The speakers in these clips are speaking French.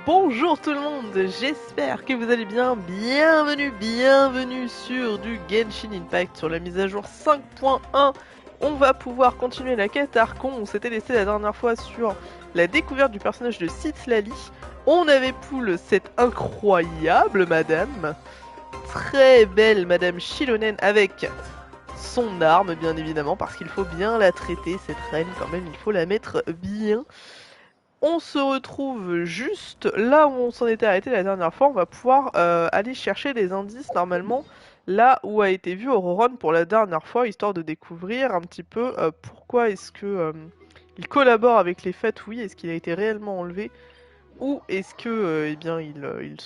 Bonjour tout le monde, j'espère que vous allez bien. Bienvenue sur du Genshin Impact sur la mise à jour 5.1. On va pouvoir continuer la quête archon. On s'était laissé la dernière fois sur la découverte du personnage de Citlali. On avait poule cette incroyable madame, très belle madame Chilonen avec son arme bien évidemment parce qu'il faut bien la traiter cette reine quand même, il faut la mettre bien. On se retrouve juste là où on s'en était arrêté la dernière fois. On va pouvoir aller chercher des indices normalement là où a été vu Auroron pour la dernière fois, histoire de découvrir un petit peu pourquoi est-ce que il collabore avec les Fatui, est-ce qu'il a été réellement enlevé ou est-ce que eh bien il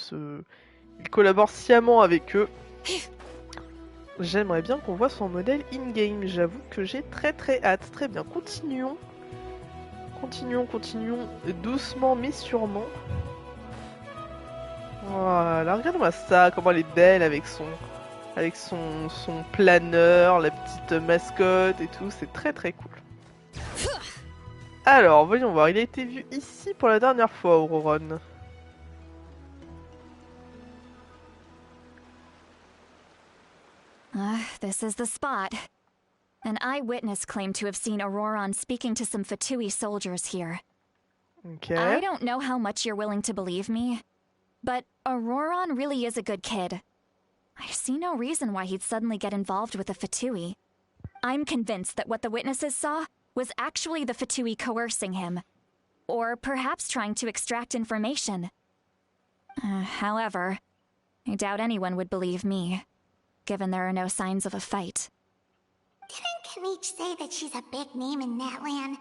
collabore sciemment avec eux. J'aimerais bien qu'on voit son modèle in-game, j'avoue que j'ai très hâte. Très bien, continuons, doucement mais sûrement. Voilà, regarde-moi ça, comment elle est belle avec son planeur, la petite mascotte et tout, c'est très cool. Alors, voyons voir, il a été vu ici pour la dernière fois, Auroron. This is the spot. An eyewitness claimed to have seen Auroron speaking to some Fatui soldiers here. Okay. I don't know how much you're willing to believe me, but Auroron really is a good kid. I see no reason why he'd suddenly get involved with the Fatui. I'm convinced that what the witnesses saw was actually the Fatui coercing him, or perhaps trying to extract information. However, I doubt anyone would believe me, given there are no signs of a fight. Didn't Kanich say that she's a big name in that land?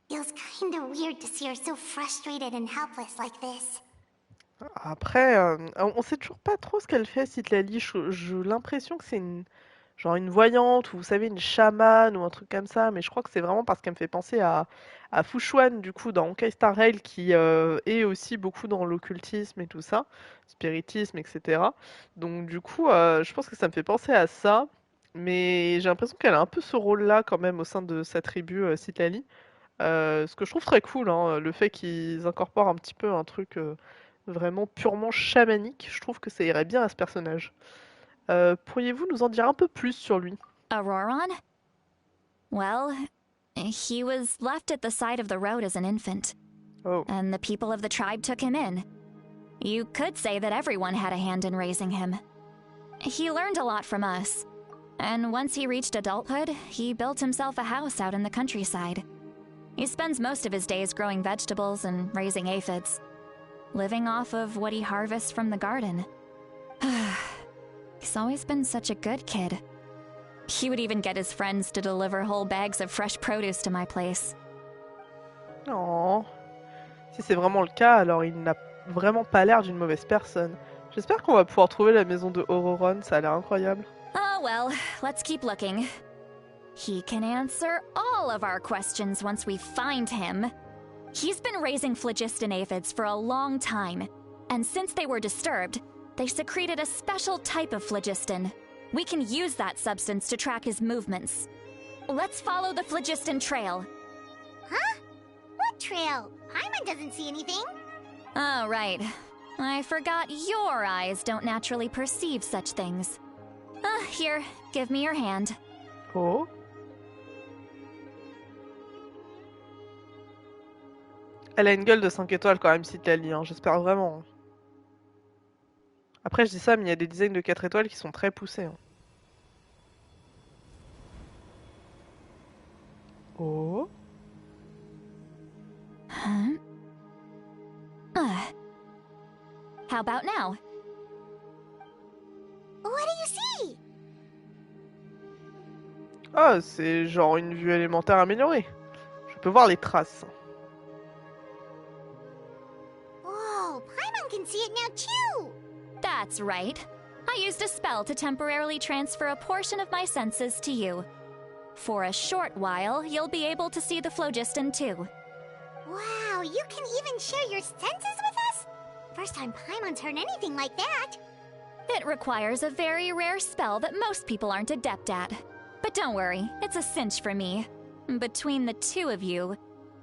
Feels kinda weird to see her so frustrated and helpless like this. Après, on sait toujours pas trop ce qu'elle fait, Citlali. J'ai l'impression que c'est genre une voyante, ou vous savez, une chamane, ou un truc comme ça, mais je crois que c'est vraiment parce qu'elle me fait penser à Fushuan, du coup, dans Honkai Star Rail, qui est aussi beaucoup dans l'occultisme et tout ça, spiritisme, etc. Donc, du coup, je pense que ça me fait penser à ça, mais j'ai l'impression qu'elle a un peu ce rôle-là, quand même, au sein de sa tribu, Citlali. Ce que je trouve très cool, hein, le fait qu'ils incorporent un petit peu un truc vraiment purement chamanique, je trouve que ça irait bien à ce personnage. Pourriez-vous nous en dire un peu plus sur lui? Auroron? Well, he was left at the side of the road as an infant. Oh. And the people of the tribe took him in. You could say that everyone had a hand in raising him. He learned a lot from us. And once he reached adulthood, he built himself a house out in the countryside. He spends most of his days growing vegetables and raising aphids, living off of what he harvests from the garden. He's always been such a good kid. He would even get his friends to deliver whole bags of fresh produce to my place. Oh. Si c'est vraiment le cas, alors il n'a vraiment pas l'air d'une mauvaise personne. J'espère qu'on va pouvoir trouver la maison de Auroron, ça a l'air incroyable. Oh well, let's keep looking. He can answer all of our questions once we find him. He's been raising phlogiston aphids for a long time, and since they were disturbed, they secreted a special type of phlogiston. We can use that substance to track his movements. Let's follow the phlogiston trail. Huh? What trail? Paimon doesn't see anything. Oh, right. I forgot your eyes don't naturally perceive such things. Here, give me your hand. Oh. Elle a une gueule de 5 étoiles quand même, Citlali, hein, j'espère vraiment. Après, je dis ça, mais il y a des designs de 4 étoiles qui sont très poussés. Hein. Oh. Huh? How about now? What do you see? Ah, c'est genre une vue élémentaire améliorée. Je peux voir les traces. Whoa, Paimon can see it now too! That's right. I used a spell to temporarily transfer a portion of my senses to you. For a short while, you'll be able to see the phlogiston too. Wow, you can even share your senses with us? First time Paimon's heard anything like that. It requires a very rare spell that most people aren't adept at. But don't worry, it's a cinch for me. Between the two of you,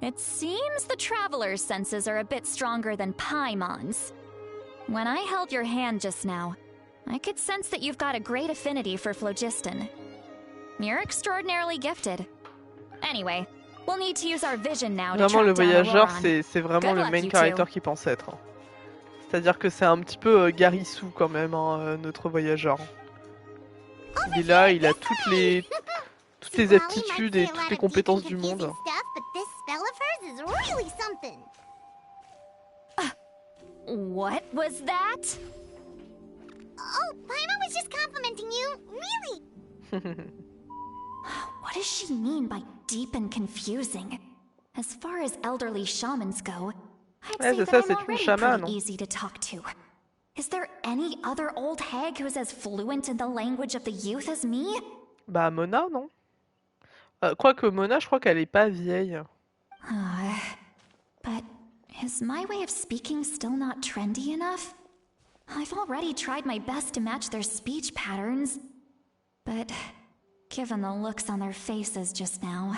It seems the traveler's senses are a bit stronger than Paimon's. When I held your hand just now, I could sense that you've got a great affinity for phlogiston. You're extraordinarily gifted. Anyway, we'll need to use our vision now to Vraiment, le track down voyageur, Auroron. c'est vraiment Good le luck, main you character two. qu'il pense être. Hein. C'est-à-dire que c'est un petit peu Garissou quand même, hein, notre voyageur. Il est là, il a toutes les aptitudes et toutes les compétences du monde. What was that? Oh, Paimon was just complimenting you. Really? What does she mean by deep and confusing? As far as elderly shamans go, I'd Ouais, say c'est that ça, I'm c'est une already chamane. pretty easy to talk to. Is there any other old hag who's as fluent in the language of the youth as me? Bah Mona, non? Quoique Mona, je crois qu'elle est pas vieille. But is my way of speaking still not trendy enough? I've already tried my best to match their speech patterns. But given the looks on their faces just now...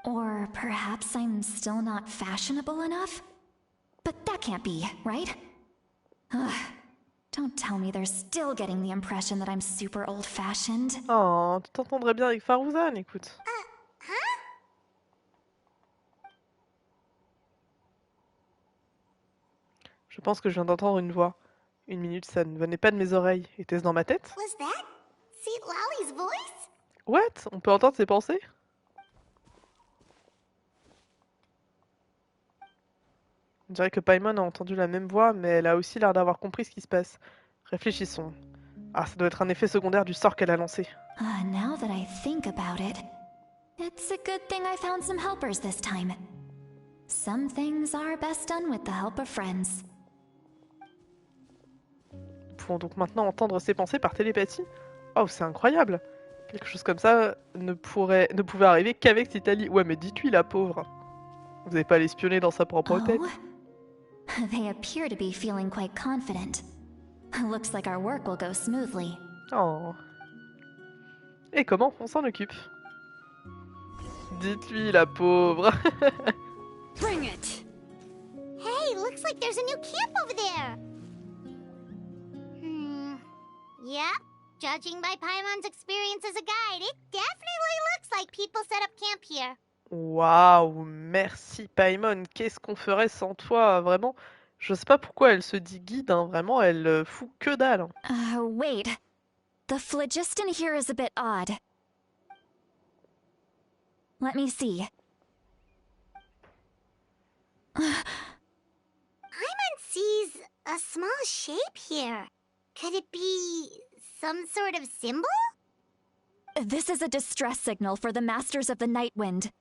Or perhaps I'm still not fashionable enough? But that can't be, right? Don't tell me they're still getting the impression that I'm super old-fashioned. Oh, tu t'entendrais bien avec Farouzan, écoute. Huh? Je pense que je viens d'entendre une voix. Une minute, ça ne venait pas de mes oreilles. Était-ce dans ma tête? Was that St. Lally's voice? What? On peut entendre ses pensées? On dirait que Paimon a entendu la même voix, mais elle a aussi l'air d'avoir compris ce qui se passe. Réfléchissons. Ah, ça doit être un effet secondaire du sort qu'elle a lancé. Now that I think about it, it's a good thing I found some helpers this time. Some things are best done with the help of friends. Nous pouvons donc maintenant entendre ses pensées par télépathie. Oh, c'est incroyable! Quelque chose comme ça ne pouvait arriver qu'avec Citali. Ouais, mais dites-lui, la pauvre. Vous n'avez pas à l'espionner dans sa propre tête. They appear to be feeling quite confident. Looks like our work will go smoothly. Oh. Et comment on s'en occupe? Dites-lui, la pauvre. Bring it! Hey, looks like there's a new camp over there. Yeah, judging by Paimon's experience as a guide, it definitely looks like people set up camp here. Waouh, merci Paimon. Qu'est-ce qu'on ferait sans toi, vraiment? Je sais pas pourquoi elle se dit guide, hein. Vraiment, elle fout que dalle. Wait. The phlogiston here is a bit odd. Let me see. Paimon sees a small shape here. Could it be some sort of symbol? This is a distress signal for the Masters of the Night Wind.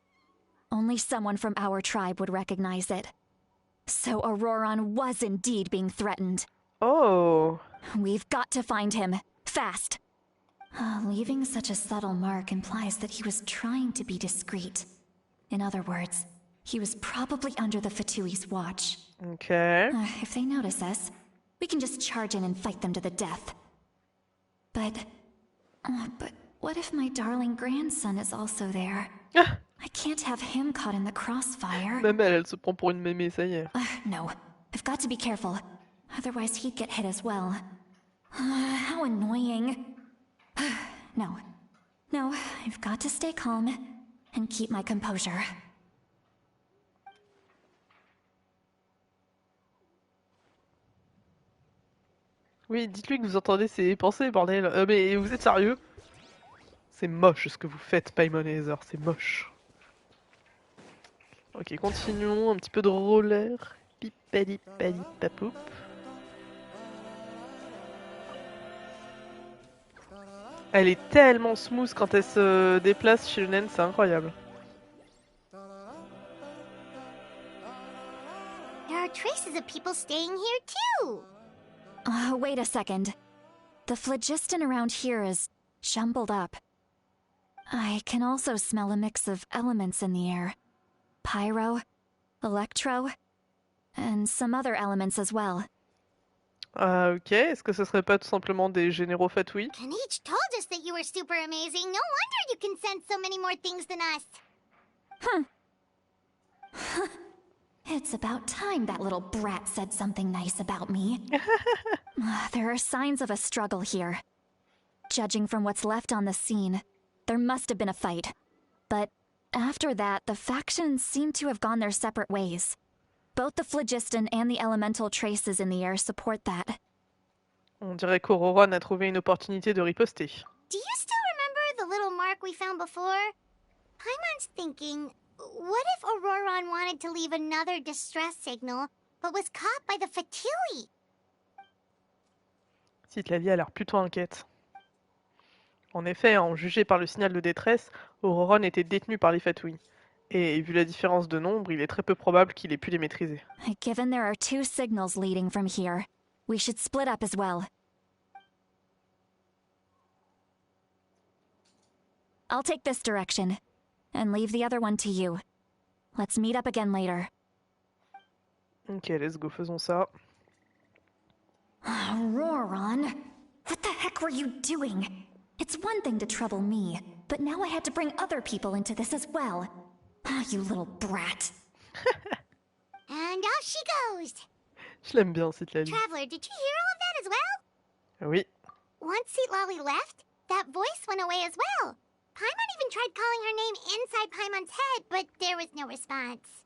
Only someone from our tribe would recognize it. So Auroron was indeed being threatened. Oh. We've got to find him. Fast. Leaving such a subtle mark implies that he was trying to be discreet. In other words, he was probably under the Fatui's watch. Okay. If they notice us, we can just charge in and fight them to the death. But what if my darling grandson is also there? I can't have him caught in the crossfire. Même elle se prend pour une mémé, ça y est. No, I've got to be careful. Otherwise he'd get hit as well. How annoying. No, I've got to stay calm and keep my composure. Oui, dites-lui que vous entendez ses pensées, bordel. Mais vous êtes sérieux? C'est moche ce que vous faites, Paimon et Heather, c'est moche. Ok, continuons, un petit peu de roller. Pipadi padi papoup. Elle est tellement smooth quand elle se déplace chez le naine, c'est incroyable. There are traces of people staying here too. Wait a second. The phlogiston around here is jumbled up. I can also smell a mix of elements in the air. Pyro, electro, and some other elements as well. Ok, est-ce que ce serait pas tout simplement des généraux fatouis? Kanich told us that you were super amazing. No wonder you can sense so many more things than us. It's about time that little brat said something nice about me. There are signs of a struggle here. Judging from what's left on the scene, there must have been a fight. But after that, the factions seem to have gone their separate ways. Both the phlogiston and the elemental traces in the air support that. On dirait qu'Auroron a trouvé une opportunité de riposter. Do you still remember the little mark we found before? Paimon's thinking, what if Auroron wanted to leave another distress signal, but was caught by the Fatui? Citlali a l'air plutôt inquiète. En effet, en jugé par le signal de détresse, Auroron était détenu par les Fatui. Et vu la différence de nombre, il est très peu probable qu'il ait pu les maîtriser. Given there are 2 signals leading from here, we should split up as well. I'll take this direction, and leave the other one to you. Let's meet up again later. Ok, let's go, faisons ça. Auroron, what the heck were you doing? It's one thing to trouble me, but now I had to bring other people into this as well. You little brat. And off she goes. Je l'aime bien, Citlali. Traveler, did you hear all of that as well? Oui. Once Citlali left, that voice went away as well. Paimon even tried calling her name inside Paimon's head, but there was no response.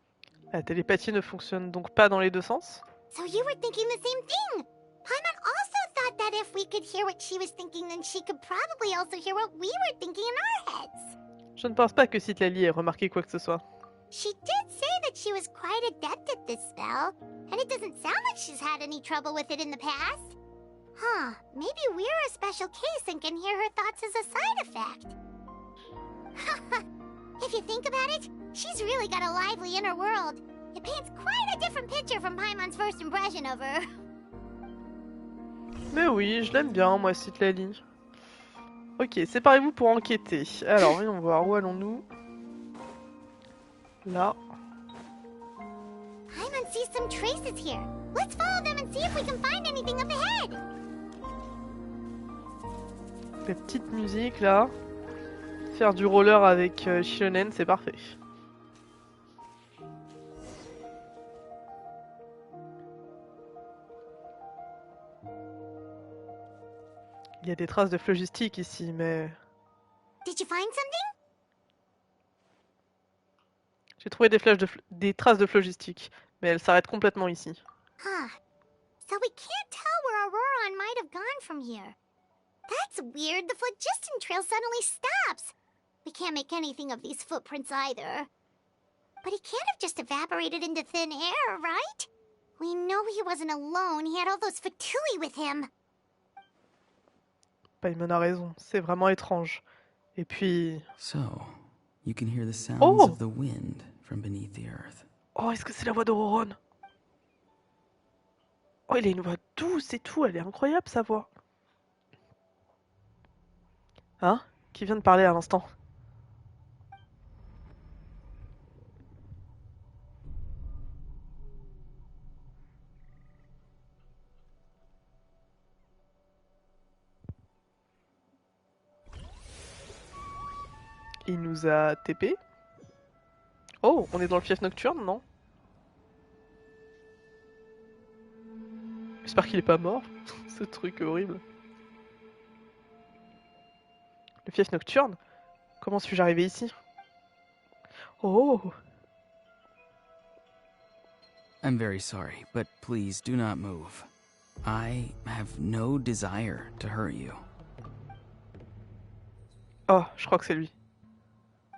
La télépathie ne fonctionne donc pas dans les deux sens? So you were thinking the same thing. Paimon also thought that if we could hear what she was thinking, then she could probably also hear what we were thinking in our heads. Je ne pense pas que Citlali ait remarqué quoi que ce soit. She did say that she was quite adept at this spell, and it doesn't sound like she's had any trouble with it in the past. Huh, maybe we're a special case and can hear her thoughts as a side effect. If you think about it, she's really got a lively inner world. It paints quite a different picture from Paimon's first impression of her. Mais oui, je l'aime bien, moi, Citlali. Ok, séparez-vous pour enquêter. Alors, voyons voir, où allons-nous? Là. Paimon sees some traces here. Let's follow them and see if we can find anything up ahead. La petite musique, là. Faire du roller avec Shilonen, c'est parfait. Il y a des traces de phlogistique ici, mais... Did you find something? J'ai trouvé des traces de phlogistique, mais elles s'arrêtent complètement ici. Huh. So we can't tell where Auroron might have gone from here. That's weird. The phlogiston trail suddenly stops. We can't make anything of these footprints either. But he can't have just evaporated into thin air, right? We know he wasn't alone. He had all those Fatui with him. Paimon a raison, c'est vraiment étrange. Et puis... So, you can hear the sounds Oh! of the wind from beneath the earth. Oh, est-ce que c'est la voix d'Auroron? Oh, il a une voix douce et tout, elle est incroyable sa voix. Hein? Qui vient de parler à l'instant? Il nous a TP. Oh, on est dans le fief nocturne, non? J'espère qu'il est pas mort. Ce truc horrible. Le fief nocturne? Comment suis-je arrivé ici? Oh! I'm very sorry, but please do not move. I have no desire to hurt you. Oh, je crois que c'est lui.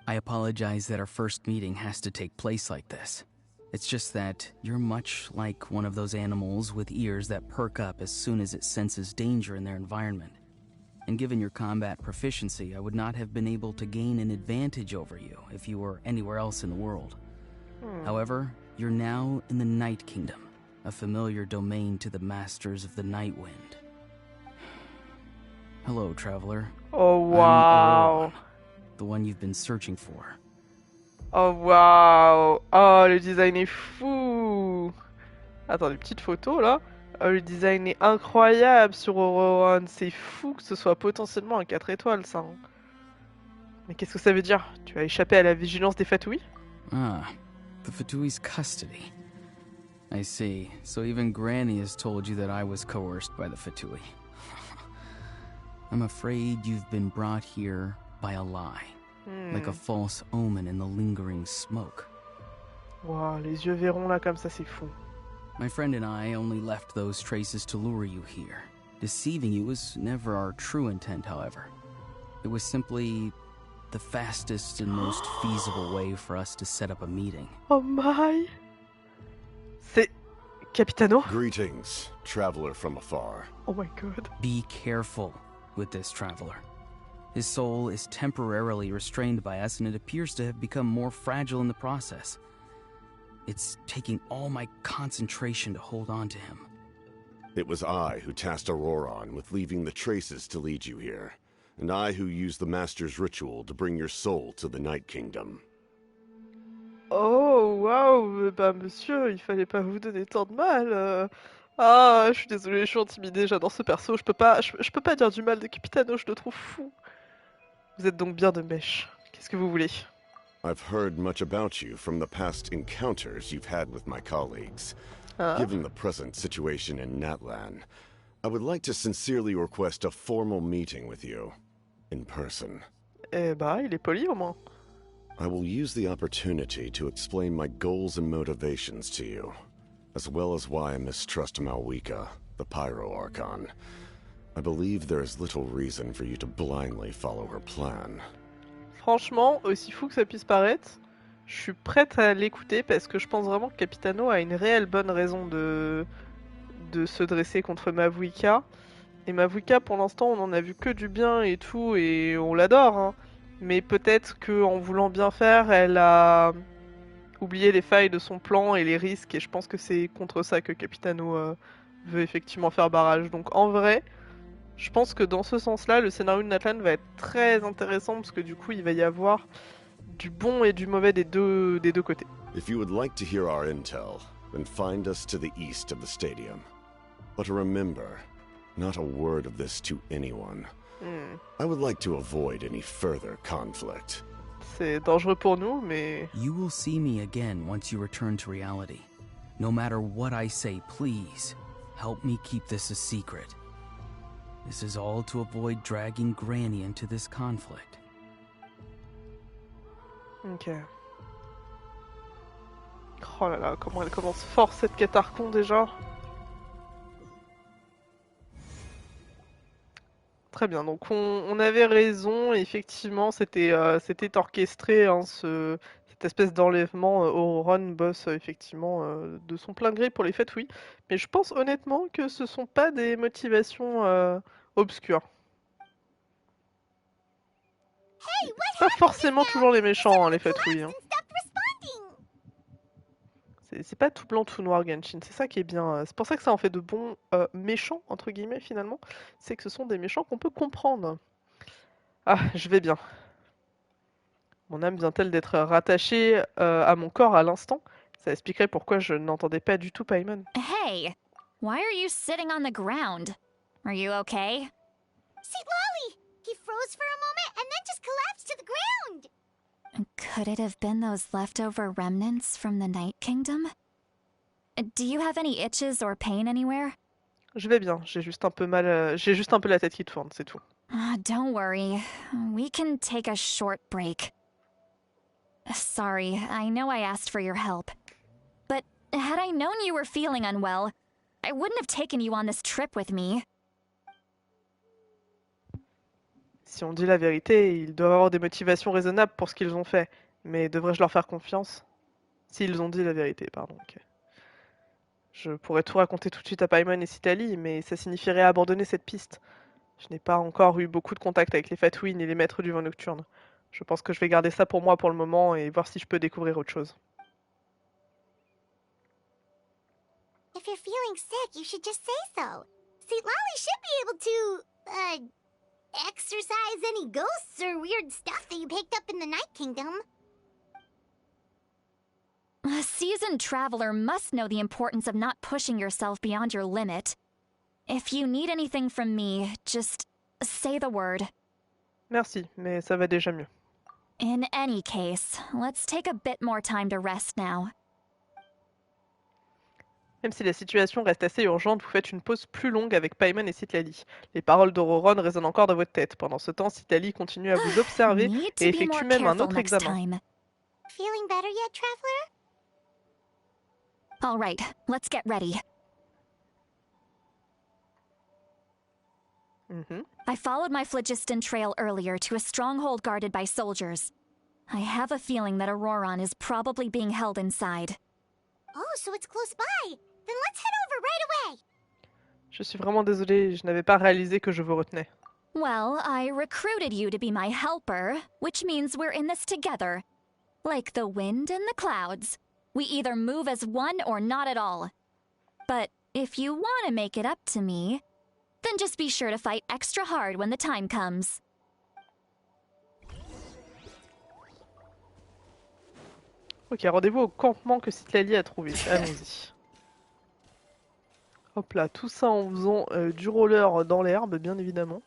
I apologize that our first meeting has to take place like this. It's just that you're much like one of those animals with ears that perk up as soon as it senses danger in their environment. And given your combat proficiency, I would not have been able to gain an advantage over you if you were anywhere else in the world. However, you're now in the Night Kingdom, a familiar domain to the masters of the Night Wind. Hello, traveler. Oh, I'm waouh! Auroron, the one you've been searching for. Oh, waouh! Oh, le design est fou! Attends, des petites photos, là. Oh, le design est incroyable sur Auroron. C'est fou que ce soit potentiellement un 4 étoiles, ça. Mais qu'est-ce que ça veut dire? Tu as échappé à la vigilance des Fatui? Ah, The Fatui's custody. I see. So even Granny has told you that I was coerced by the Fatui. I'm afraid you've been brought here by a lie. Like a false omen in the lingering smoke. Wow, les yeux verront là comme ça, c'est fou. My friend and I only left those traces to lure you here. Deceiving you was never our true intent, however. It was simply the fastest and most feasible way for us to set up a meeting. Oh my! C'est Capitano? Greetings, traveler from afar. Oh my god. Be careful with this traveler. His soul is temporarily restrained by us, and it appears to have become more fragile in the process. It's taking all my concentration to hold on to him. It was I who tasked Auroron with leaving the traces to lead you here, and I who used the Master's ritual to bring your soul to the Night Kingdom. Oh waouh! Bah monsieur, il fallait pas vous donner tant de mal. Ah, je suis désolée, je suis intimidée, j'adore ce perso, je peux pas dire du mal de Capitano, je le trouve fou. Vous êtes donc bien de mèche. Qu'est-ce que vous voulez? I've heard much about you from the past encounters you've had with my colleagues. Given the present situation in Natlan, I would like to sincerely request a formal meeting with you, in person. Eh bah, il est poli au moins. I will use the opportunity to explain my goals and motivations to you, as well as why I mistrust Malwika, the Pyro Archon. I believe there is little reason for you to blindly follow her plan. Franchement, aussi fou que ça puisse paraître, je suis prête à l'écouter parce que je pense vraiment que Capitano a une réelle bonne raison de se dresser contre Mavuika. Et Mavuika, pour l'instant, on en a vu que du bien et tout, et on l'adore, hein. Mais peut-être qu'en voulant bien faire, elle a oublié les failles de son plan et les risques, et je pense que c'est contre ça que Capitano veut effectivement faire barrage. Donc en vrai, je pense que dans ce sens-là, le scénario de Natlan va être très intéressant, parce que du coup, il va y avoir du bon et du mauvais des deux côtés. If you would like to hear our intel, then find us to the east of the stadium. But remember, not a word of this to anyone. I would like to avoid any further conflict. C'est dangereux pour nous, mais... You will see me again once you return to reality. No matter what I say, please, help me keep this a secret. This is all to avoid dragging Granny into this conflict. Ok. Oh là là, comment elle commence fort cette quête archon déjà. Très bien, donc on avait raison, effectivement, c'était orchestré, hein, cette espèce d'enlèvement. Auron bosse effectivement de son plein gré pour les fêtes, oui. Mais je pense honnêtement que ce sont pas des motivations obscures. Pas forcément toujours les méchants, hein, les fêtes, oui. Hein. C'est pas tout blanc, tout noir, Genshin. C'est ça qui est bien. C'est pour ça que ça en fait de bons méchants, entre guillemets, finalement. C'est que ce sont des méchants qu'on peut comprendre. Ah, je vais bien. Mon âme vient-elle d'être rattachée à mon corps à l'instant? Ça expliquerait pourquoi je n'entendais pas du tout Paimon. Hey, why are you sitting on the ground? Are you okay? See Lolly! He froze for a moment and then just collapsed to the ground! Could it have been those leftover remnants from the Night Kingdom? Do you have any itches or pain anywhere? Je vais bien, j'ai juste un peu mal, j'ai juste un peu la tête qui tourne, c'est tout. Don't worry, we can take a short break. Sorry, I know I asked for your help. But had I known you were feeling unwell, I wouldn't have taken you on this trip with me. Si on dit la vérité, ils doivent avoir des motivations raisonnables pour ce qu'ils ont fait. Mais devrais-je leur faire confiance? S'ils ont dit la vérité, pardon. Ok. Je pourrais tout raconter tout de suite à Paimon et Citali, mais ça signifierait abandonner cette piste. Je n'ai pas encore eu beaucoup de contact avec les Fatui ni les maîtres du vent nocturne. Je pense que je vais garder ça pour moi pour le moment et voir si je peux découvrir autre chose. If you're feeling sick, you should just say so. See, Lolly should be able to, exorcise any ghosts or weird stuff that you picked up in the Night Kingdom. A seasoned traveler must know the importance of not pushing yourself beyond your limit. If you need anything from me, just say the word. Merci, mais ça va déjà mieux. In any case, let's take a bit more time to rest now. Même si la situation reste assez urgente, vous faites une pause plus longue avec Paimon et Citlali. Les paroles d'Auroron résonnent encore dans votre tête. Pendant ce temps, Citlali continue à vous observer Need to et be more effectue même un careful autre next examen. time. Feeling better yet, Traveler? All right, let's get ready. I followed my phlogiston trail earlier to a stronghold guarded by soldiers. I have a feeling that Auroron is probably being held inside. Oh, so it's close by. Then let's head over right away. Je suis vraiment désolée, je n'avais pas réalisé que je vous retenais. Well, I recruited you to be my helper, which means we're in this together. Like the wind and the clouds. We either move as one or not at all. But if you want to make it up to me, then just be sure to fight extra hard when the time comes. Ok, rendez-vous au campement que Citlali a trouvé. Allons-y. Hop là, tout ça en faisant du roller dans l'herbe, bien évidemment.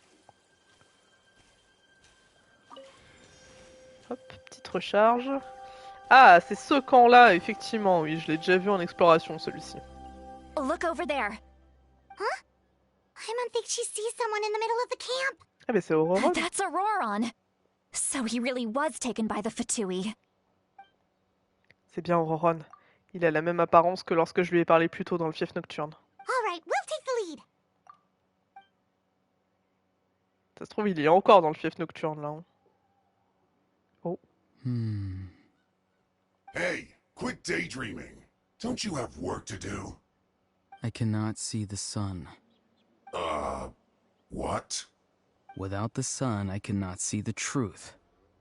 Hop, petite recharge. Ah, c'est ce camp-là, effectivement, oui, je l'ai déjà vu en exploration, celui-ci. Look over there. Huh? Paimon thinks she sees someone in the middle of the camp. Ah bah c'est Auroron. That's Auroron. So he really was taken by the Fatui. C'est bien Auroron. Il a la même apparence que lorsque je lui ai parlé plus tôt dans le fief nocturne. All right, we'll take the lead. Ça se trouve, il est encore dans le fief nocturne, là. Hein. Oh. Hey, quit daydreaming. Don't you have work to do? I cannot see the sun. What? Without the sun, I cannot see the truth.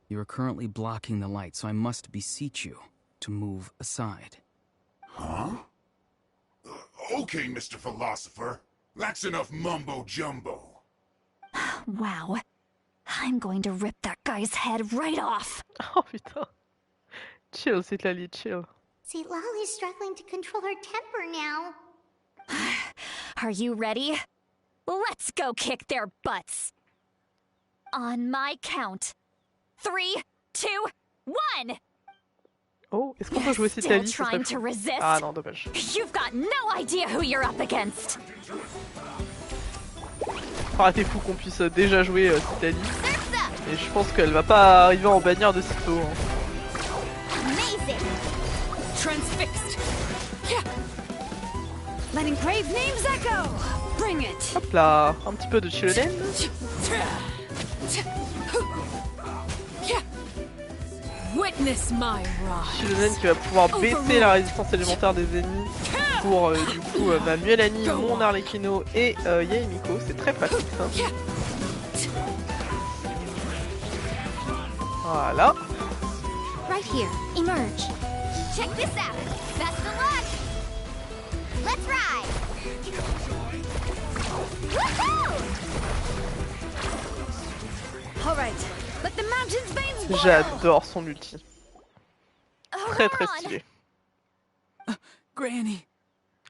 You are currently blocking the light, so I must beseech you to move aside. Huh? Okay, Mr. Philosopher. That's enough mumbo-jumbo. Wow. I'm going to rip that guy's head right off. Oh putain. Chill, Citlali, chill. See, Lolly's struggling to control her temper now. Are you ready? Let's go kick their butts. On my count. 3, 2, 1! Oh, est-ce qu'on peut jouer Citlali? Still trying to resist? Ah non, dommage. You've got no idea who you're up against. Ah, t'es fou qu'on puisse déjà jouer Citlali. Et je pense qu'elle va pas arriver en bannière de sitôt. Hein. Amazing! Transfixed. Letting brave names echo. Bring it. Hop là, un petit peu de Chillen. Witness my wrath. Chillen qui va pouvoir baisser la résistance élémentaire des ennemis pour du coup ma Muelani, mon Arlecchino et Yaemiko. C'est très pratique ça. Voilà. Right here, emerge. Check this out. Best of luck. Let's ride. Woohoo! All right. Let the mountains veins boil. J'adore son ulti. Très très stylé. Granny!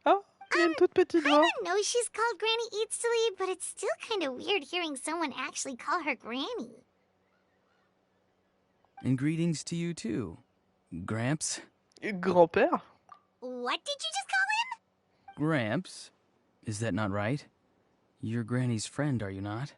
Ah, il y a une toute petite voix. I know she's called Granny Eats to Lead, but it's still kind of weird hearing someone actually call her Granny. And greetings to you too, Gramps. Grand-père? What did you just call him? Gramps? Is that not right? You're Granny's friend, are you not?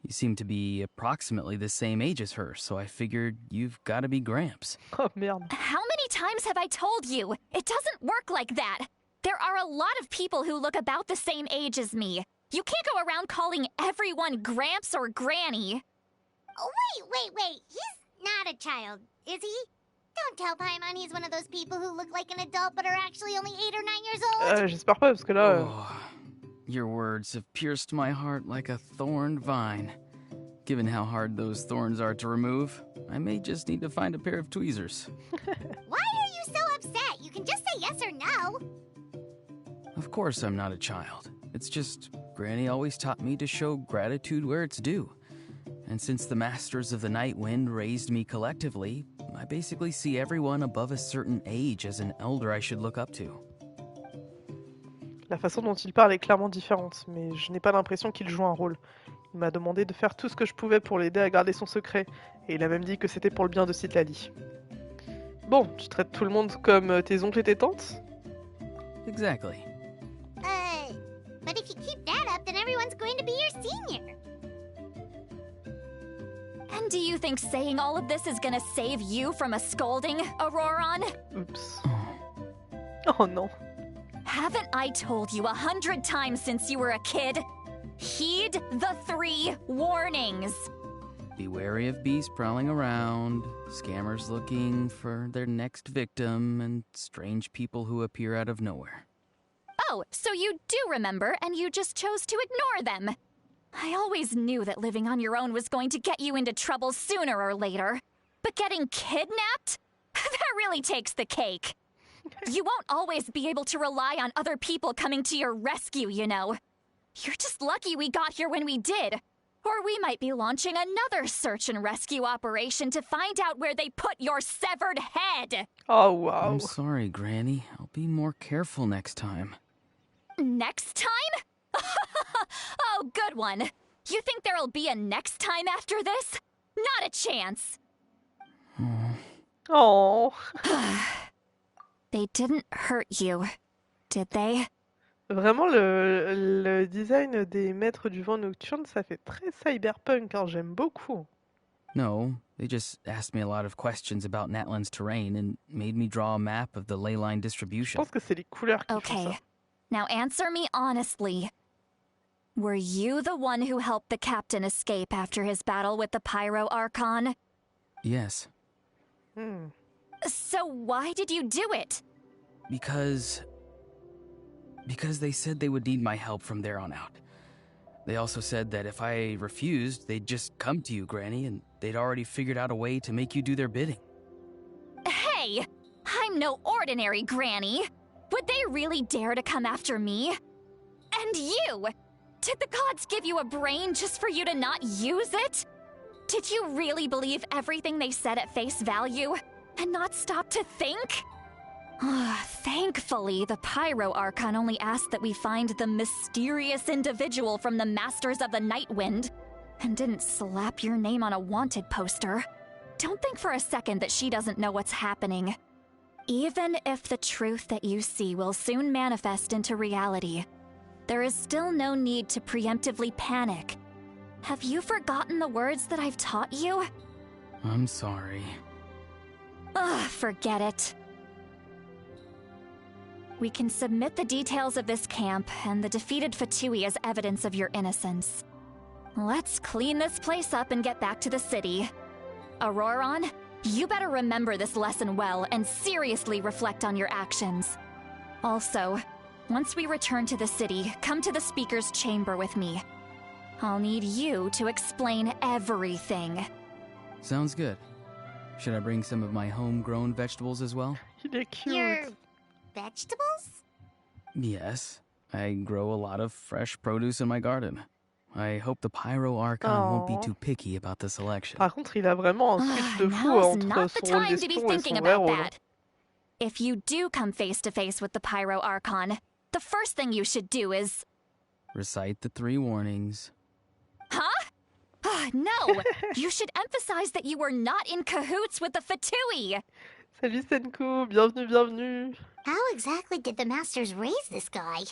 You seem to be approximately the same age as her, so I figured you've got to be Gramps. Oh merde. How many times have I told you? It doesn't work like that. There are a lot of people who look about the same age as me. You can't go around calling everyone Gramps or Granny. Oh, wait. He's not a child, is he? Don't tell Paimon he's one of those people who look like an adult but are actually only 8 or 9 years old. J'espère pas parce que là... Oh, your words have pierced my heart like a thorned vine. Given how hard those thorns are to remove, I may just need to find a pair of tweezers. Why are you so upset? You can just say yes or no. Of course I'm not a child. It's just Granny always taught me to show gratitude where it's due. And since the Masters of the Night Wind raised me collectively, I basically see everyone above a certain age as an elder I should look up to. La façon dont il parle est clairement différente, mais je n'ai pas l'impression qu'il joue un rôle. Il m'a demandé de faire tout ce que je pouvais pour l'aider à garder son secret. Et il a même dit que c'était pour le bien de Citlali. Bon, tu traites tout le monde comme tes oncles et tes tantes? Exactly. But if you keep that up, then everyone's going to be your senior. And do you think saying all of this is gonna save you from a scolding, Auroron? Oups. Oh non. Haven't I told you 100 times since you were a kid? Heed the 3 warnings. Be wary of beasts prowling around, scammers looking for their next victim, and strange people who appear out of nowhere. Oh, so you do remember, and you just chose to ignore them. I always knew that living on your own was going to get you into trouble sooner or later. But getting kidnapped? That really takes the cake. You won't always be able to rely on other people coming to your rescue, you know. You're just lucky we got here when we did. Or we might be launching another search and rescue operation to find out where they put your severed head. Oh, wow. I'm sorry, Granny. I'll be more careful next time. Next time? Oh, good one. You think there'll be a next time after this? Not a chance. Oh. They didn't hurt you, did they? Vraiment, le design des maîtres du vent nocturne, ça fait très cyberpunk, hein, j'aime beaucoup. No, they just asked me a lot of questions about Natlan's terrain and made me draw a map of the ley line Je distribution. pense que c'est les couleurs qui font Okay, ça. now answer me honestly. Were you the one who helped the captain escape after his battle with the Pyro Archon? Yes, Hmm. So why did you do it? because they said they would need my help from there on out. They also said that if I refused, they'd just come to you, Granny, and they'd already figured out a way to make you do their bidding. Hey, I'm no ordinary granny. Would they really dare to come after me? And you! Did the gods give you a brain just for you to not use it? Did you really believe everything they said at face value and not stop to think? Thankfully, the Pyro Archon only asked that we find the mysterious individual from the Masters of the Night Wind and didn't slap your name on a wanted poster. Don't think for a second that she doesn't know what's happening. Even if the truth that you see will soon manifest into reality, there is still no need to preemptively panic. Have you forgotten the words that I've taught you? I'm sorry. Forget it. We can submit the details of this camp and the defeated Fatui as evidence of your innocence. Let's clean this place up and get back to the city. Auroron, you better remember this lesson well and seriously reflect on your actions. Also, once we return to the city, come to the speaker's chamber with me. I'll need you to explain everything. Sounds good. Should I bring some of my homegrown vegetables as well? Il est cute. Your vegetables? Yes. I grow a lot of fresh produce in my garden. I hope the Pyro Archon won't be Aw. too picky about the selection. Par contre, il a vraiment un switch de fou Now's entre not the son rôle time to be d'espion et thinking son vrai about rôle. that. If you do come face to face with the Pyro Archon, the first thing you should do is... Recite the 3 warnings. Huh? No! You should emphasize that you were not in cahoots with the Fatui! Salut Senko, bienvenue, bienvenue. How exactly did the Masters raise this guy?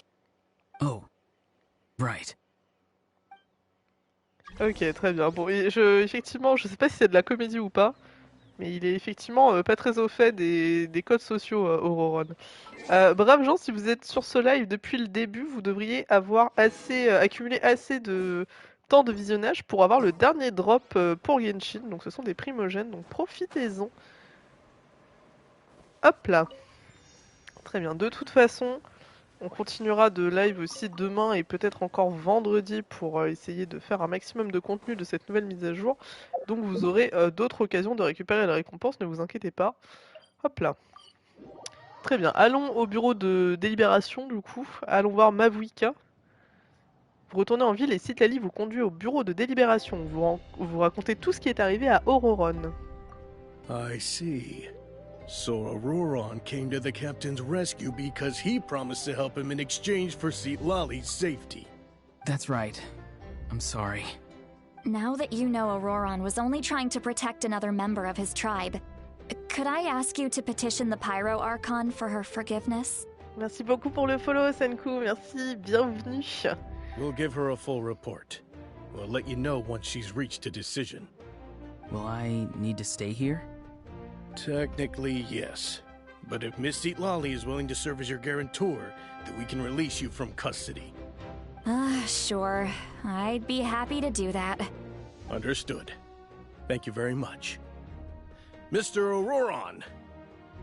Oh, right. Ok, très bien. Bon, et effectivement, je sais pas si c'est de la comédie ou pas, mais il est effectivement pas très au fait des codes sociaux, Auroron. Braves gens, si vous êtes sur ce live depuis le début, vous devriez avoir accumulé assez de temps de visionnage pour avoir le dernier drop pour Genshin. Donc ce sont des primogènes, donc profitez-en. Hop là. Très bien. De toute façon, on continuera de live aussi demain et peut-être encore vendredi pour essayer de faire un maximum de contenu de cette nouvelle mise à jour. Donc vous aurez d'autres occasions de récupérer la récompense, ne vous inquiétez pas. Hop là. Très bien. Allons au bureau de délibération du coup. Allons voir Mavuika. Vous retournez en ville et Citlali vous conduit au bureau de délibération. Vous racontez tout ce qui est arrivé à Auroron. I see. So Auroron came to the captain's rescue because he promised to help him in exchange for Citlali's safety. That's right. I'm sorry. Now that you know Auroron was only trying to protect another member of his tribe, could I ask you to petition the Pyro Archon for her forgiveness? Merci beaucoup pour le follow, Senku. Merci, bienvenue. We'll give her a full report. We'll let you know once she's reached a decision. Will I need to stay here? Technically, yes. But if Miss Lali is willing to serve as your guarantor, then we can release you from custody. Sure. I'd be happy to do that. Understood. Thank you very much. Mr. Auroron,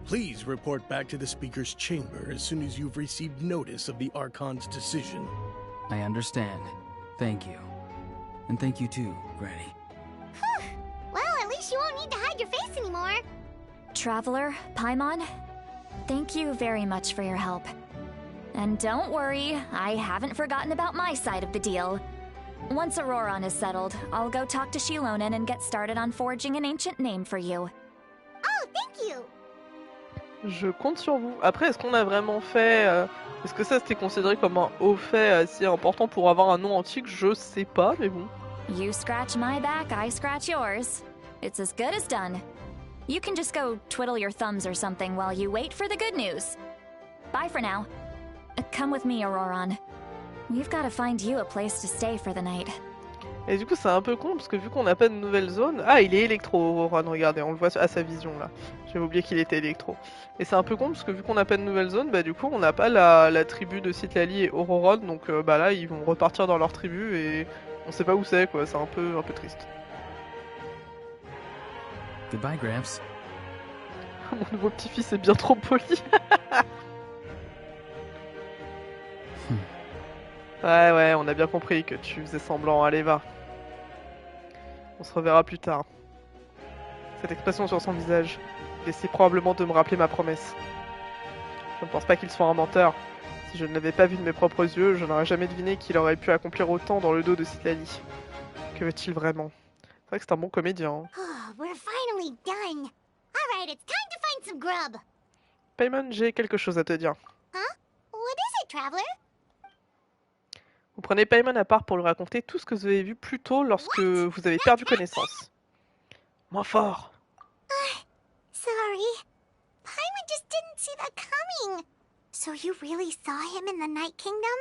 please report back to the Speaker's chamber as soon as you've received notice of the Archon's decision. I understand. Thank you. And thank you too, Granny. Well, at least you won't need to hide your face anymore. Traveler, Paimon, thank you very much for your help. And don't worry, I haven't forgotten about my side of the deal. Once Auroron is settled, I'll go talk to Shilonen and get started on forging an ancient name for you. Oh, thank you. Je compte sur vous. Après, est-ce qu'on a vraiment fait... Est-ce que ça c'était considéré comme un haut fait assez important pour avoir un nom antique? Je sais pas, mais bon. You scratch my back, I scratch yours. It's as good as done. You can just go twiddle your thumbs or something while you wait for the good news. Bye for now. Come with me, Auroron. We've got to find you a place to stay for the night. Et du coup, c'est un peu con parce que vu qu'on n'a pas de nouvelle zone. Ah, il est électro, Auroron, regardez, on le voit à sa vision là. J'avais oublié qu'il était électro. Et c'est un peu con parce que vu qu'on n'a pas de nouvelle zone, bah du coup, on n'a pas la tribu de Citlali et Auroron. Donc bah là, ils vont repartir dans leur tribu et on sait pas où c'est quoi. C'est un peu triste. Goodbye, Gramps. Mon nouveau petit-fils est bien trop poli. Ouais, on a bien compris que tu faisais semblant. Allez, va. On se reverra plus tard. Cette expression sur son visage essaie probablement de me rappeler ma promesse. Je ne pense pas qu'il soit un menteur. Si je ne l'avais pas vu de mes propres yeux, je n'aurais jamais deviné qu'il aurait pu accomplir autant dans le dos de Citlali. Que veut-il vraiment? C'est vrai que c'est un bon comédien. Hein. Oh, we're finally done. All right, it's time to find some grub. Paimon, j'ai quelque chose à te dire. Huh? What is it, traveler? Vous prenez Paimon à part pour lui raconter tout ce que vous avez vu plus tôt lorsque vous avez perdu connaissance. Moins fort. Sorry. Paimon just didn't see that coming. So you really saw him in the Night Kingdom?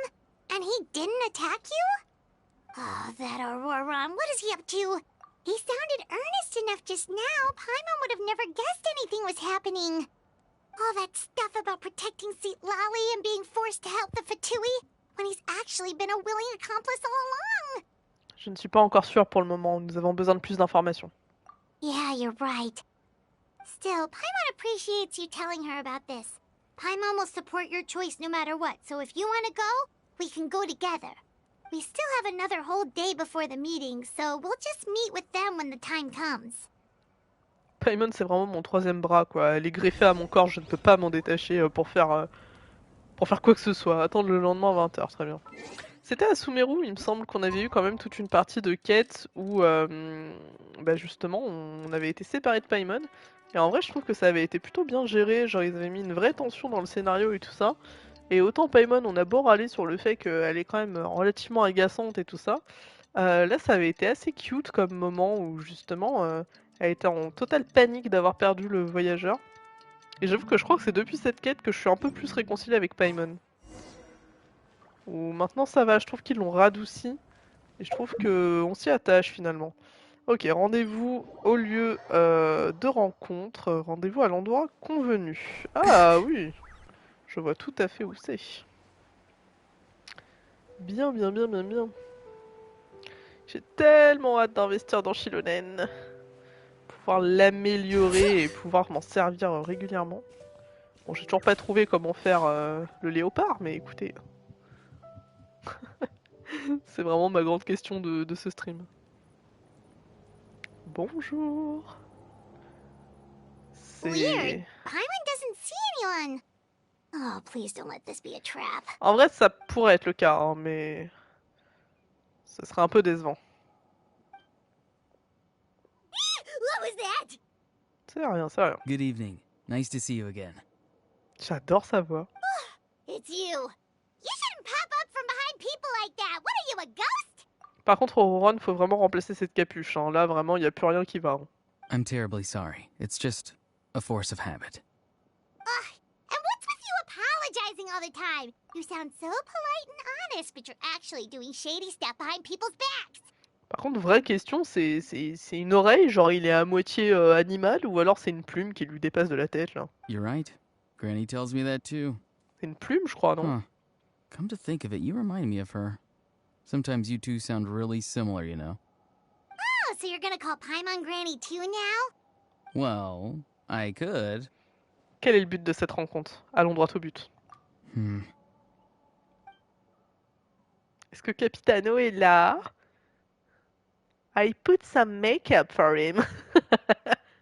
And he didn't attack you? Oh, that Auroron, what is he up to? He sounded earnest enough just now. Paimon would have never guessed anything was happening. All that stuff about protecting Citlali and being forced to help the Fatui, when he's actually been a willing accomplice all along. Je ne suis pas encore sûre pour le moment. Nous avons besoin de plus d'informations. Yeah, you're right. Still, Paimon appreciates you telling her about this. Paimon will support your choice no matter what, so if you want to go, we can go together. We still have another whole day before the meeting, so we'll just meet with them when the time comes. Paimon, c'est vraiment mon troisième bras, quoi. Elle est greffée à mon corps, je ne peux pas m'en détacher pour faire quoi que ce soit. Attendre le lendemain à 20h, très bien. C'était à Sumeru, il me semble qu'on avait eu quand même toute une partie de quête où, bah justement, on avait été séparés de Paimon. Et en vrai, je trouve que ça avait été plutôt bien géré, genre ils avaient mis une vraie tension dans le scénario et tout ça. Et autant Paimon, on a beau râler sur le fait qu'elle est quand même relativement agaçante et tout ça. Là, ça avait été assez cute comme moment où justement, elle était en totale panique d'avoir perdu le voyageur. Et j'avoue que je crois que c'est depuis cette quête que je suis un peu plus réconciliée avec Paimon. Ou maintenant ça va, je trouve qu'ils l'ont radouci. Et je trouve qu'on s'y attache finalement. Ok, rendez-vous au lieu de rencontre. Rendez-vous à l'endroit convenu. Ah oui, je vois tout à fait où c'est. Bien. J'ai tellement hâte d'investir dans Shilonen. Pouvoir l'améliorer et pouvoir m'en servir régulièrement. Bon, j'ai toujours pas trouvé comment faire le léopard, mais écoutez... C'est vraiment ma grande question de ce stream. Bonjour. Weird. Paimon doesn't see anyone. Oh, please don't let this be a trap. En vrai, ça pourrait être le cas, hein, mais... Ça serait un peu décevant. What was that? C'est rien. Good evening. Nice to see you again. J'adore sa voix. It's you. You shouldn't pop up from behind people like that. What are you, a ghost? Par contre, Auron, faut vraiment remplacer cette capuche. Hein. Là, vraiment, il n'y a plus rien qui va. Hein. I'm terribly sorry. It's just a force of habit. Ugh, and what's with you apologizing all the time? You sound so polite and honest, but you're actually doing shady stuff behind people's backs. Par contre, vraie question, c'est une oreille, genre il est à moitié animal, ou alors c'est une plume qui lui dépasse de la tête, là. You're right. Granny tells me that too. C'est une plume, je crois, non? Huh. Come to think of it, you remind me of her. Sometimes you two sound really similar, you know. Oh, so you're gonna call Paimon Granny too now? Well, I could. Quel est le but de cette rencontre? Allons droit au but. Est-ce que Capitano est là? I put some makeup for him.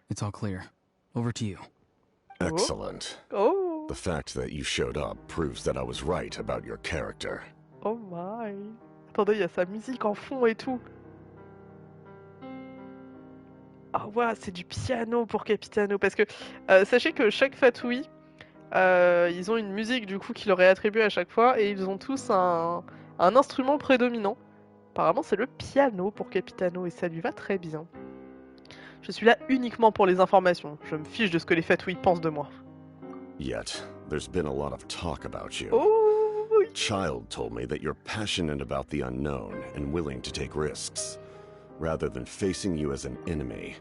It's all clear. Over to you. Excellent. Oh. The fact that you showed up proves that I was right about your character. Oh my. Attendez, il y a sa musique en fond et tout. Ah ouais, c'est du piano pour Capitano. Parce que sachez que chaque fatui, ils ont une musique du coup qui leur est attribuée à chaque fois et ils ont tous un instrument prédominant. Apparemment, c'est le piano pour Capitano et ça lui va très bien. Je suis là uniquement pour les informations. Je me fiche de ce que les fatouilles pensent de moi. Yet, there's been a lot of talk about you. Oh, Child told me that you're passionate about the unknown and willing to take risks. Rather than facing you as an enemy,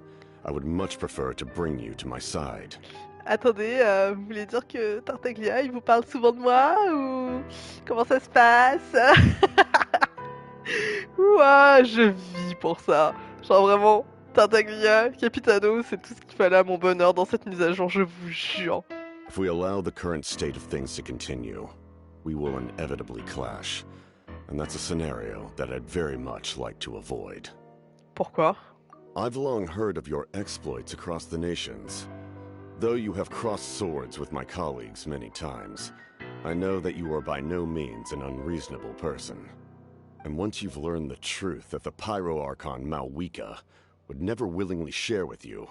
I would much prefer to bring you to my side. attendez, vous voulez dire que Tartaglia, il vous parle souvent de moi ou comment ça se passe? Ouah, je vis pour ça. Genre vraiment, Tartaglia, Capitano, c'est tout ce qu'il fallait à mon bonheur dans cette mise à jour, je vous jure. If we allow the current state of things to continue, we will inevitably clash. And that's a scenario that I'd very much like to avoid. Pourquoi? I've long heard of your exploits across the nations. Though you have crossed swords with my colleagues many times, I know that you are by no means an unreasonable person. And once you've learned the truth that the Pyro Archon Malwika would never willingly share with you,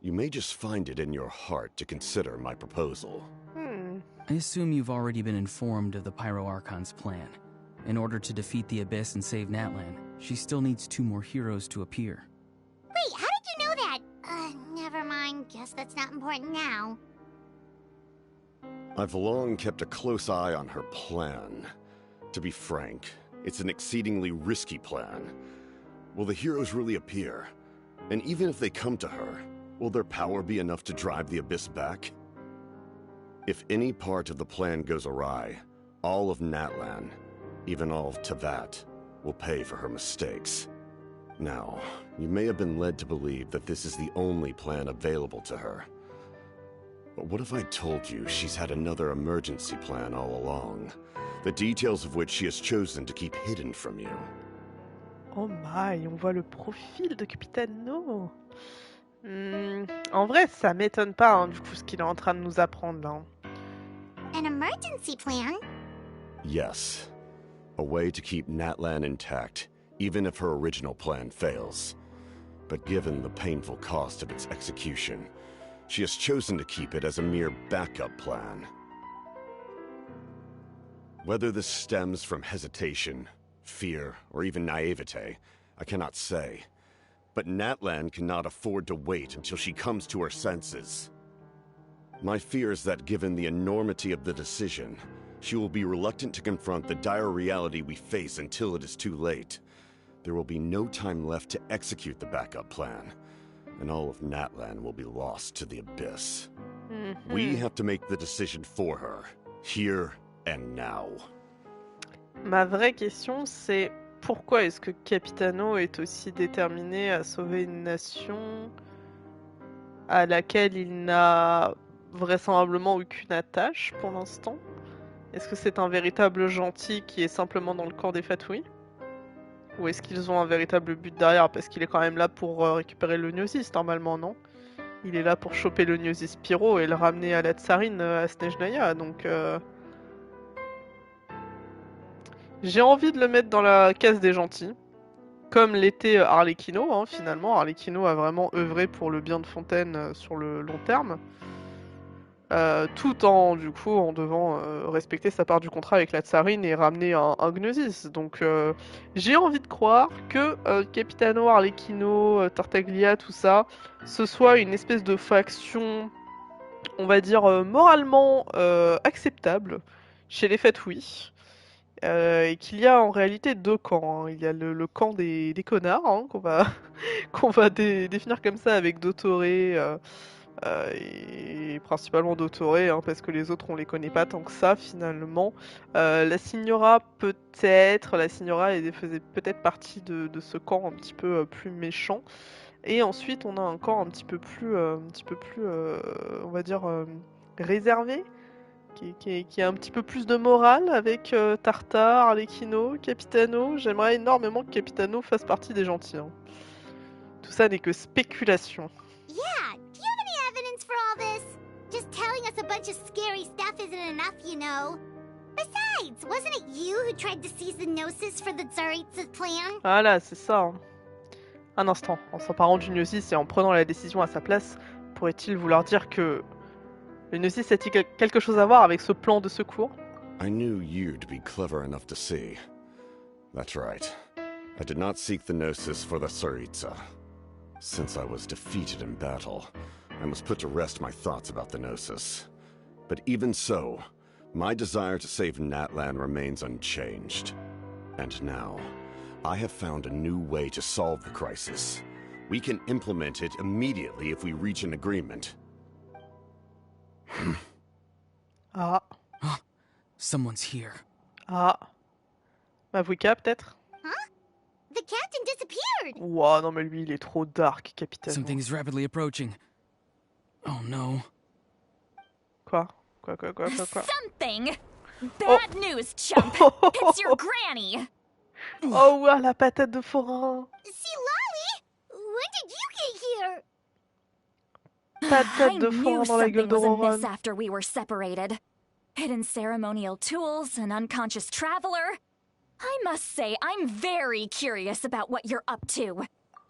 you may just find it in your heart to consider my proposal. I assume you've already been informed of the Pyro Archon's plan. In order to defeat the Abyss and save Natlan, she still needs 2 more heroes to appear. Wait, how did you know that? Never mind. Guess that's not important now. I've long kept a close eye on her plan. To be frank, it's an exceedingly risky plan. Will the heroes really appear? And even if they come to her, will their power be enough to drive the Abyss back? If any part of the plan goes awry, all of Natlan, even all of Teyvat, will pay for her mistakes. Now, you may have been led to believe that this is the only plan available to her. But what if I told you she's had another emergency plan all along, the details of which she has chosen to keep hidden from you? Oh my, on voit le profil de Capitano. En vrai, ça m'étonne pas, hein, du coup, ce qu'il est en train de nous apprendre là. An emergency plan? Yes. A way to keep Natlan intact, even if her original plan fails. But given the painful cost of its execution, she has chosen to keep it as a mere backup plan. Whether this stems from hesitation, fear, or even naivete, I cannot say. But Natlan cannot afford to wait until she comes to her senses. My fear is that given the enormity of the decision, she will be reluctant to confront the dire reality we face until it is too late. There will be no time left to execute the backup plan, and all of Natlan will be lost to the Abyss. We have to make the decision for her, here and now. Ma vraie question, c'est pourquoi est-ce que Capitano est aussi déterminé à sauver une nation à laquelle il n'a vraisemblablement aucune attache pour l'instant? Est-ce que c'est un véritable gentil qui est simplement dans le corps des fatouilles? Ou est-ce qu'ils ont un véritable but derrière? Parce qu'il est quand même là pour récupérer le Gnosis, normalement, non? Il est là pour choper le Gnosis Pyro et le ramener à la Tsarine à Snezhnaya, donc... J'ai envie de le mettre dans la case des gentils. Comme l'était Arlecchino, hein, finalement. Arlecchino a vraiment œuvré pour le bien de Fontaine sur le long terme. tout en, du coup, en devant respecter sa part du contrat avec la tsarine et ramener un Gnosis. Donc, j'ai envie de croire que Capitano, Arlecchino, Tartaglia, tout ça, ce soit une espèce de faction, on va dire, moralement acceptable chez les Fatui. Et qu'il y a en réalité deux camps, hein. Il y a le camp des connards, hein, qu'on va définir comme ça avec Dotoré, et principalement Dotoré, hein, parce que les autres on les connaît pas tant que ça finalement. La Signora peut-être, la Signora faisait peut-être partie de ce camp un petit peu plus méchant. Et ensuite on a un camp un petit peu plus, on va dire, réservé. Qui a un petit peu plus de morale avec Tartare, Arlecchino, Capitano. J'aimerais énormément que Capitano fasse partie des gentils. Hein. Tout ça n'est que spéculation. Yeah, do you have any evidence for all this? Just telling us a bunch of scary stuff isn't enough, you know. Besides, wasn't it you who tried to seize the Gnosis for the Tsaritsa's plan? Voilà, c'est ça. Hein. Un instant, en s'emparant du Gnosis et en prenant la décision à sa place, pourrait-il vouloir dire que le Gnosis a-t-il quelque chose à voir avec ce plan de secours? I knew you'd be clever enough to see. That's right. I did not seek the Gnosis for the Tsaritsa. Since I was defeated in battle, I must put to rest my thoughts about the Gnosis. But even so, my desire to save Natlan remains unchanged. And now, I have found a new way to solve the crisis. We can implement it immediately if we reach an agreement. Ah. Someone's here. Ah. Mavuika, peut-être? Huh? The captain disappeared! Ouah, non mais lui, il est trop dark, capitaine. Something is rapidly approaching. Oh no. Quoi? Something? Bad news, chump! It's your granny! Oh, ouah, la patate de forain! See, Lolly? When did you get here? Patate de forain dans la gueule de was Roran. amiss after we were separated. Hidden ceremonial tools, an unconscious traveler. I must say, I'm very curious about what you're up to.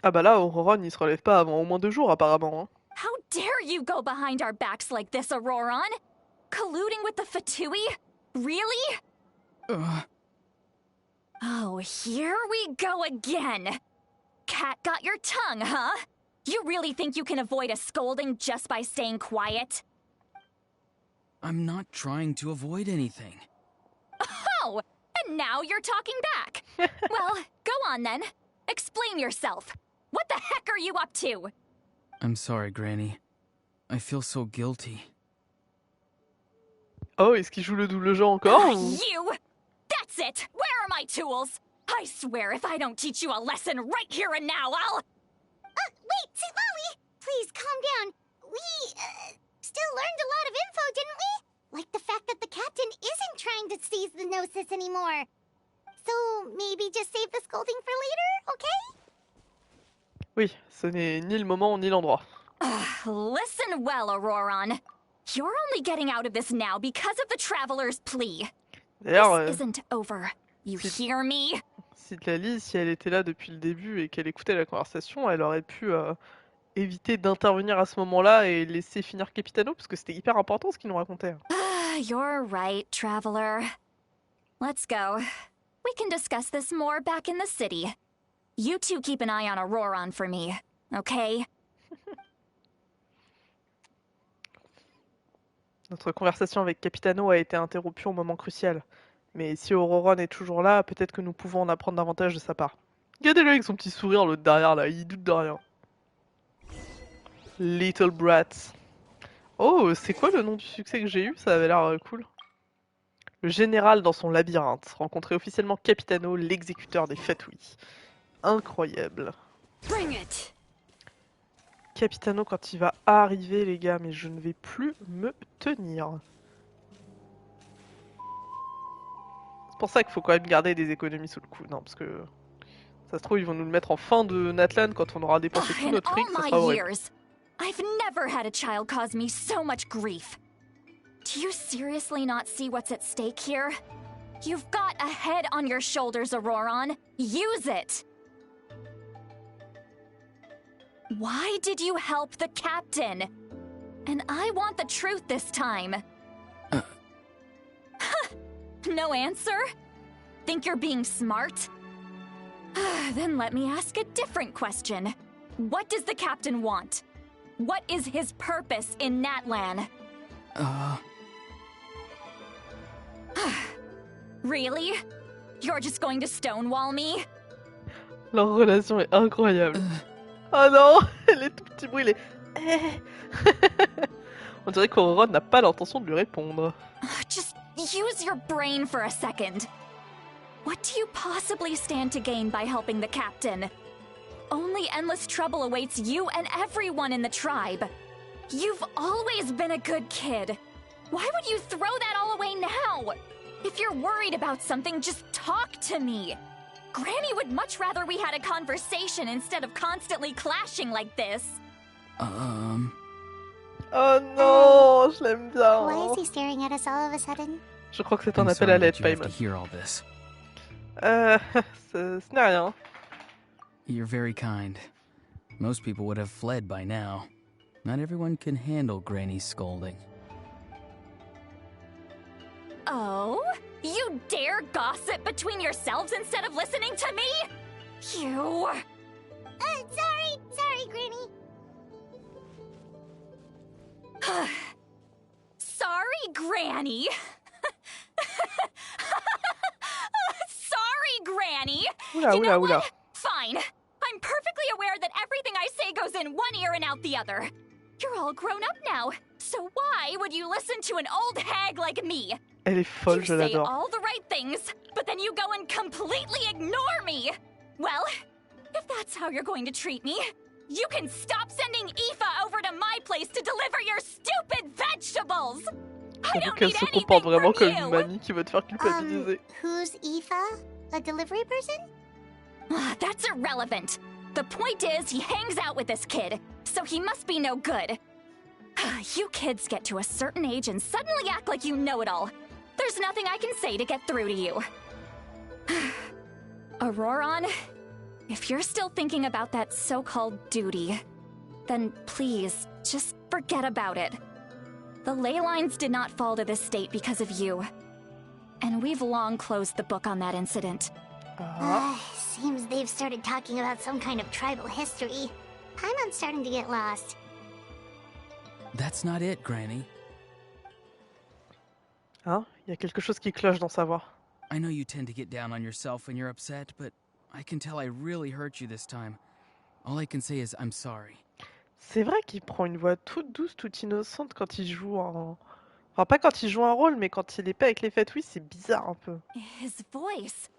Ah bah là, Roran, il se relève pas avant au moins 2 jours, apparemment. Hein. How dare you go behind our backs like this, Auroron? Colluding with the Fatui? Really? Oh, here we go again. Cat got your tongue, huh? You really think you can avoid a scolding just by staying quiet? I'm not trying to avoid anything. Oh, and now you're talking back. Well, go on then. Explain yourself. What the heck are you up to? I'm sorry, Granny. I feel so guilty. Oh, est-ce qu'il joue le double jeu encore? You! That's it! Where are my tools? I swear if I don't teach you a lesson right here and now, I'll... Wait, Lolly! Please, calm down. We, still learned a lot of info, didn't we? Like the fact that the captain isn't trying to seize the Gnosis anymore. So, maybe just save the scolding for later, okay? Oui, ce n'est ni le moment ni l'endroit. Listen well, Auroron. You're only getting out of this now because of the Traveler's plea. D'ailleurs, This isn't over. You hear me? Si Lali, si elle était là depuis le début et qu'elle écoutait la conversation, elle aurait pu éviter d'intervenir à ce moment-là et laisser finir Capitano, parce que c'était hyper important ce qu'il nous racontait. You're right, Traveler. Let's go. We can discuss this more back in the city. You two keep an eye on Auroron for me, okay? Notre conversation avec Capitano a été interrompue au moment crucial. Mais si Auroron est toujours là, peut-être que nous pouvons en apprendre davantage de sa part. Regardez-le avec son petit sourire, l'autre derrière, là, il doute de rien. Little Brat. Oh, c'est quoi le nom du succès que j'ai eu? Ça avait l'air cool. Le général dans son labyrinthe. Rencontrer officiellement Capitano, l'exécuteur des Fatui. Incroyable. Bring it. Capitano quand il va arriver, les gars, mais je ne vais plus me tenir. C'est pour ça qu'il faut quand même garder des économies sous le coude, non, parce que ça se trouve ils vont nous le mettre en fin de Natlan quand on aura dépensé tout notre fric, ça sera horrible. I've never had a child cause me so much grief. Do you seriously not see what's at stake here? You've got a head on your shoulders, Auroron. Use it! Why did you help the captain? And I want the truth this time. No answer? Think you're being smart? Then let me ask a different question. What does the captain want? What is his purpose in Natlan? Really? You're just going to stonewall me? Leur relation est incroyable. Oh non, les tout petits bruits, les... On dirait qu'Auron n'a pas l'intention de lui répondre. Just use your brain for a second. What do you possibly stand to gain by helping the captain? Only endless trouble awaits you and everyone in the tribe. You've always been a good kid. Why would you throw that all away now? If you're worried about something, just talk to me. Granny would much rather we had a conversation instead of constantly clashing like this. Oh non, je l'aime bien. Why is he staring at us all of a sudden? Je crois que c'est un appel à l'aide, Paimon. Ce n'est rien. You're very kind. Most people would have fled by now. Not everyone can handle Granny's scolding. Oh? You dare gossip between yourselves instead of listening to me? You... Sorry, Granny. Sorry, Granny. Sorry, Granny. Oula, you know oula. what? Fine. I'm perfectly aware that everything I say goes in one ear and out the other. You're all grown up now, so why would you listen to an old hag like me? Elle est folle, je You say l'adore. all the right things, but then you go and completely ignore me. Well, if that's how you're going to treat me, you can stop sending Aoife over to my place to deliver your stupid vegetables. I J'avoue don't qu'elle need se anything comporte vraiment from comme une you. mamie qui veut te faire culpabiliser. Who's Aoife? A delivery person? That's irrelevant. The point is, he hangs out with this kid, so he must be no good. You kids get to a certain age and suddenly act like you know it all. There's nothing I can say to get through to you. Auroron, if you're still thinking about that so-called duty, then please, just forget about it. The ley lines did not fall to this state because of you. And we've long closed the book on that incident. Seems they've started talking about some kind of tribal history. I'm starting to get lost. That's not it, Granny. Hein? Il y a quelque chose qui cloche dans sa voix. I know you tend to get down on yourself when you're upset, but I can tell I really hurt you this time. All I can say is I'm sorry. C'est vrai qu'il prend une voix toute douce, toute innocente quand il joue un... Enfin, pas quand il joue un rôle, mais quand il est pas avec les fêtes, oui, c'est bizarre un peu. His voice.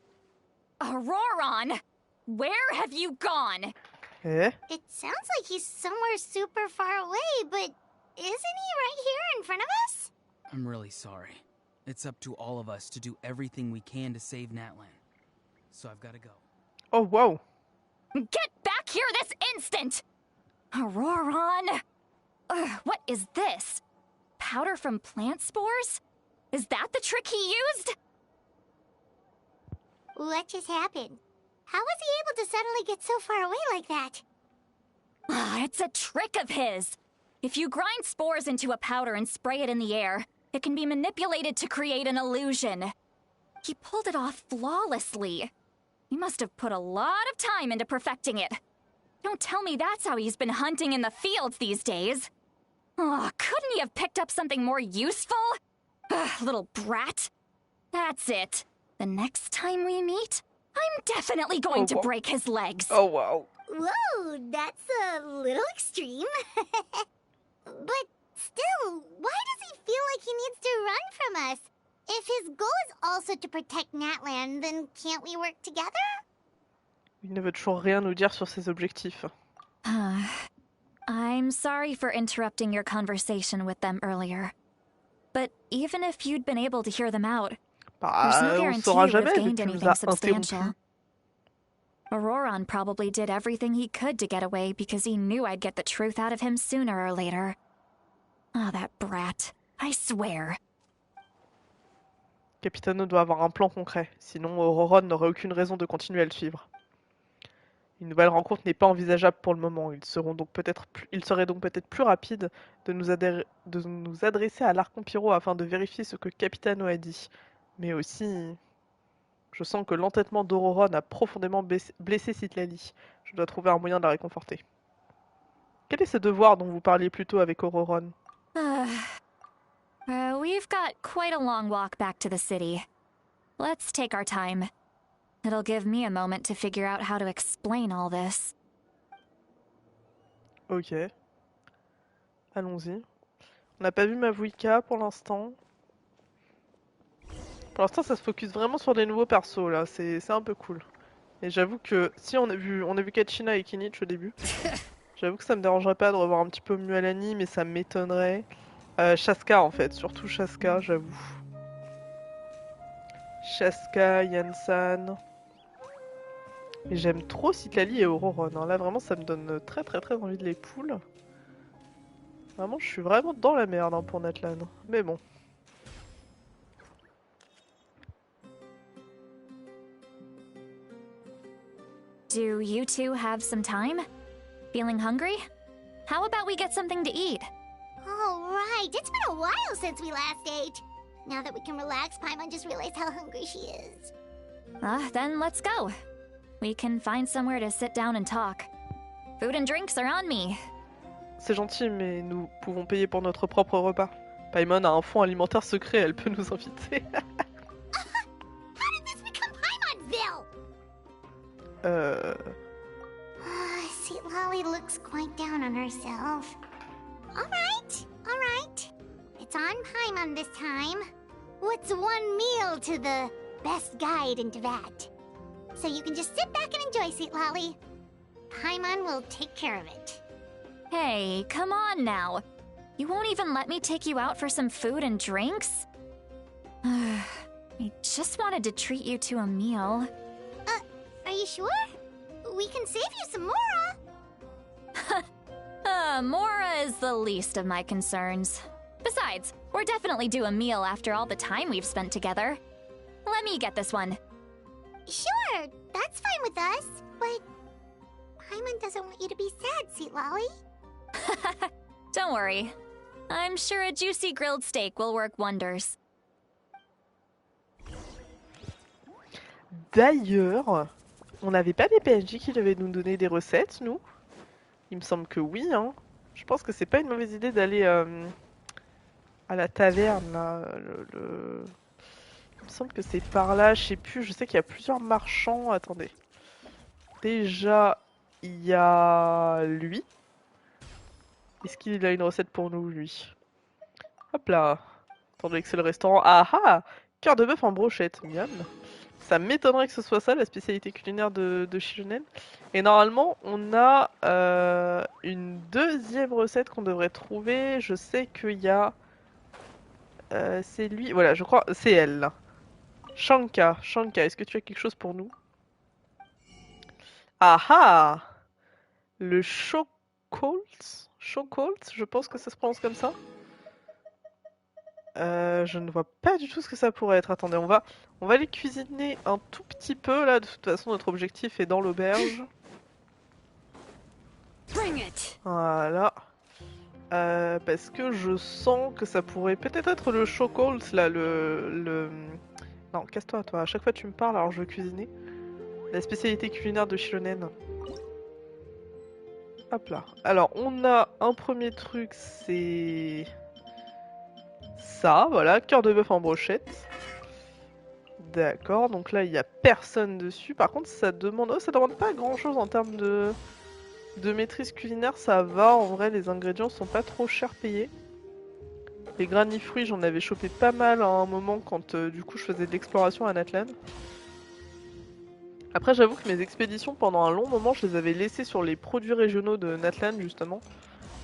Auroron! Where have you gone? Eh? It sounds like he's somewhere super far away, but isn't he right here in front of us? I'm really sorry. It's up to all of us to do everything we can to save Natlan. So I've got to go. Oh, wow! Get back here this instant! Auroron! What is this? Powder from plant spores? Is that the trick he used? What just happened? How was he able to suddenly get so far away like that? It's a trick of his. If you grind spores into a powder and spray it in the air, it can be manipulated to create an illusion. He pulled it off flawlessly. He must have put a lot of time into perfecting it. Don't tell me that's how he's been hunting in the fields these days. Oh, couldn't he have picked up something more useful? Little brat. That's it. The next time we meet, I'm definitely going to break his legs. Oh, wow! Whoa, that's a little extreme. But still, why does he feel like he needs to run from us? If his goal is also to protect Natlan, then can't we work together? Il ne veut toujours rien nous dire sur ses objectifs. I'm sorry for interrupting your conversation with them earlier. But even if you'd been able to hear them out, there's no On guarantee saura you would have jamais vu gained qu'il nous anything a substantial. interrompu. Auroron probably did everything he could to get away because he knew I'd get the truth out of him sooner or later. Oh, that brat. I swear. Capitano doit avoir un plan concret, sinon Auroron n'aurait aucune raison de continuer à le suivre. Une nouvelle rencontre n'est pas envisageable pour le moment. Il serait donc peut-être plus rapide de nous adresser à l'archon Pyro afin de vérifier ce que Capitano a dit. Mais aussi, je sens que l'entêtement d'Auroron a profondément blessé Citlali. Je dois trouver un moyen de la réconforter. Quel est ce devoir dont vous parliez plus tôt avec Auroron? We've got quite a long walk back to the city. Let's take our time. It'll give me a moment to figure out how to explain all this. Ok. Allons-y. On n'a pas vu Mavuika pour l'instant. Pour l'instant, ça se focus vraiment sur des nouveaux persos là. C'est un peu cool. Et j'avoue que si on a vu Kachina et Kinich au début. J'avoue que ça me dérangerait pas de revoir un petit peu mieux Alani, mais ça m'étonnerait. Shaska en fait, surtout Shaska, j'avoue. Shaska, Yansan. Et j'aime trop Citlali et Auroron. Hein. Là vraiment ça me donne très envie de les pull. Vraiment je suis vraiment dans la merde hein, pour Natlan. Mais bon. Do you two have some time? Feeling hungry? How about we get something to eat? All right, it's been a while since we last ate. Now that we can relax, Paimon just realized how hungry she is. Then let's go. We can find somewhere to sit down and talk. Food and drinks are on me. C'est gentil, mais nous pouvons payer pour notre propre repas. Paimon a un fonds alimentaire secret, elle peut nous inviter. How did this become Paimonville? Citlali looks quite down on herself. All right. It's on Paimon this time. What's one meal to the best guide into that? So you can just sit back and enjoy, Citlali. Paimon will take care of it. Hey, come on now. You won't even let me take you out for some food and drinks? I just wanted to treat you to a meal. Are you sure? We can save you some Mora. Mora is the least of my concerns. Besides, we're definitely due a meal after all the time we've spent together. Let me get this one. Sure, that's fine with us, but Paimon doesn't want you to be sad, Citlali. Don't worry. I'm sure a juicy grilled steak will work wonders. D'ailleurs, on n'avait pas des PNJ qui devaient nous donner des recettes, nous? Il me semble que oui, hein. Je pense que c'est pas une mauvaise idée d'aller à la taverne, là. Il me semble que c'est par là, je sais plus, je sais qu'il y a plusieurs marchands. Attendez. Déjà, il y a lui. Est-ce qu'il a une recette pour nous, lui? Hop là. Attendez que c'est le restaurant. Ah ah! Cœur de bœuf en brochette, miam. Ça m'étonnerait que ce soit ça, la spécialité culinaire de Shilonen. Et normalement, on a une deuxième recette qu'on devrait trouver. Je sais qu'il y a... c'est lui... Voilà, je crois... C'est elle, là. Shanka, est-ce que tu as quelque chose pour nous? Ah ah! Le Chocolt, je pense que ça se prononce comme ça. Je ne vois pas du tout ce que ça pourrait être. Attendez, on va les cuisiner un tout petit peu là. De toute façon, notre objectif est dans l'auberge. Voilà. Parce que je sens que ça pourrait peut-être être le chocolt là, le... Non, casse-toi, toi. À chaque fois tu me parles, alors je veux cuisiner. La spécialité culinaire de Shilonen. Hop là. Alors, on a un premier truc, c'est... ça, voilà, cœur de bœuf en brochette. D'accord, donc là, il n'y a personne dessus. Par contre, ça demande... Oh, ça demande pas grand-chose en termes de maîtrise culinaire, ça va. En vrai, les ingrédients sont pas trop chers payés. Les granifruits, j'en avais chopé pas mal à un moment quand, du coup, je faisais de l'exploration à Natlan. Après, j'avoue que mes expéditions, pendant un long moment, je les avais laissées sur les produits régionaux de Natlan, justement.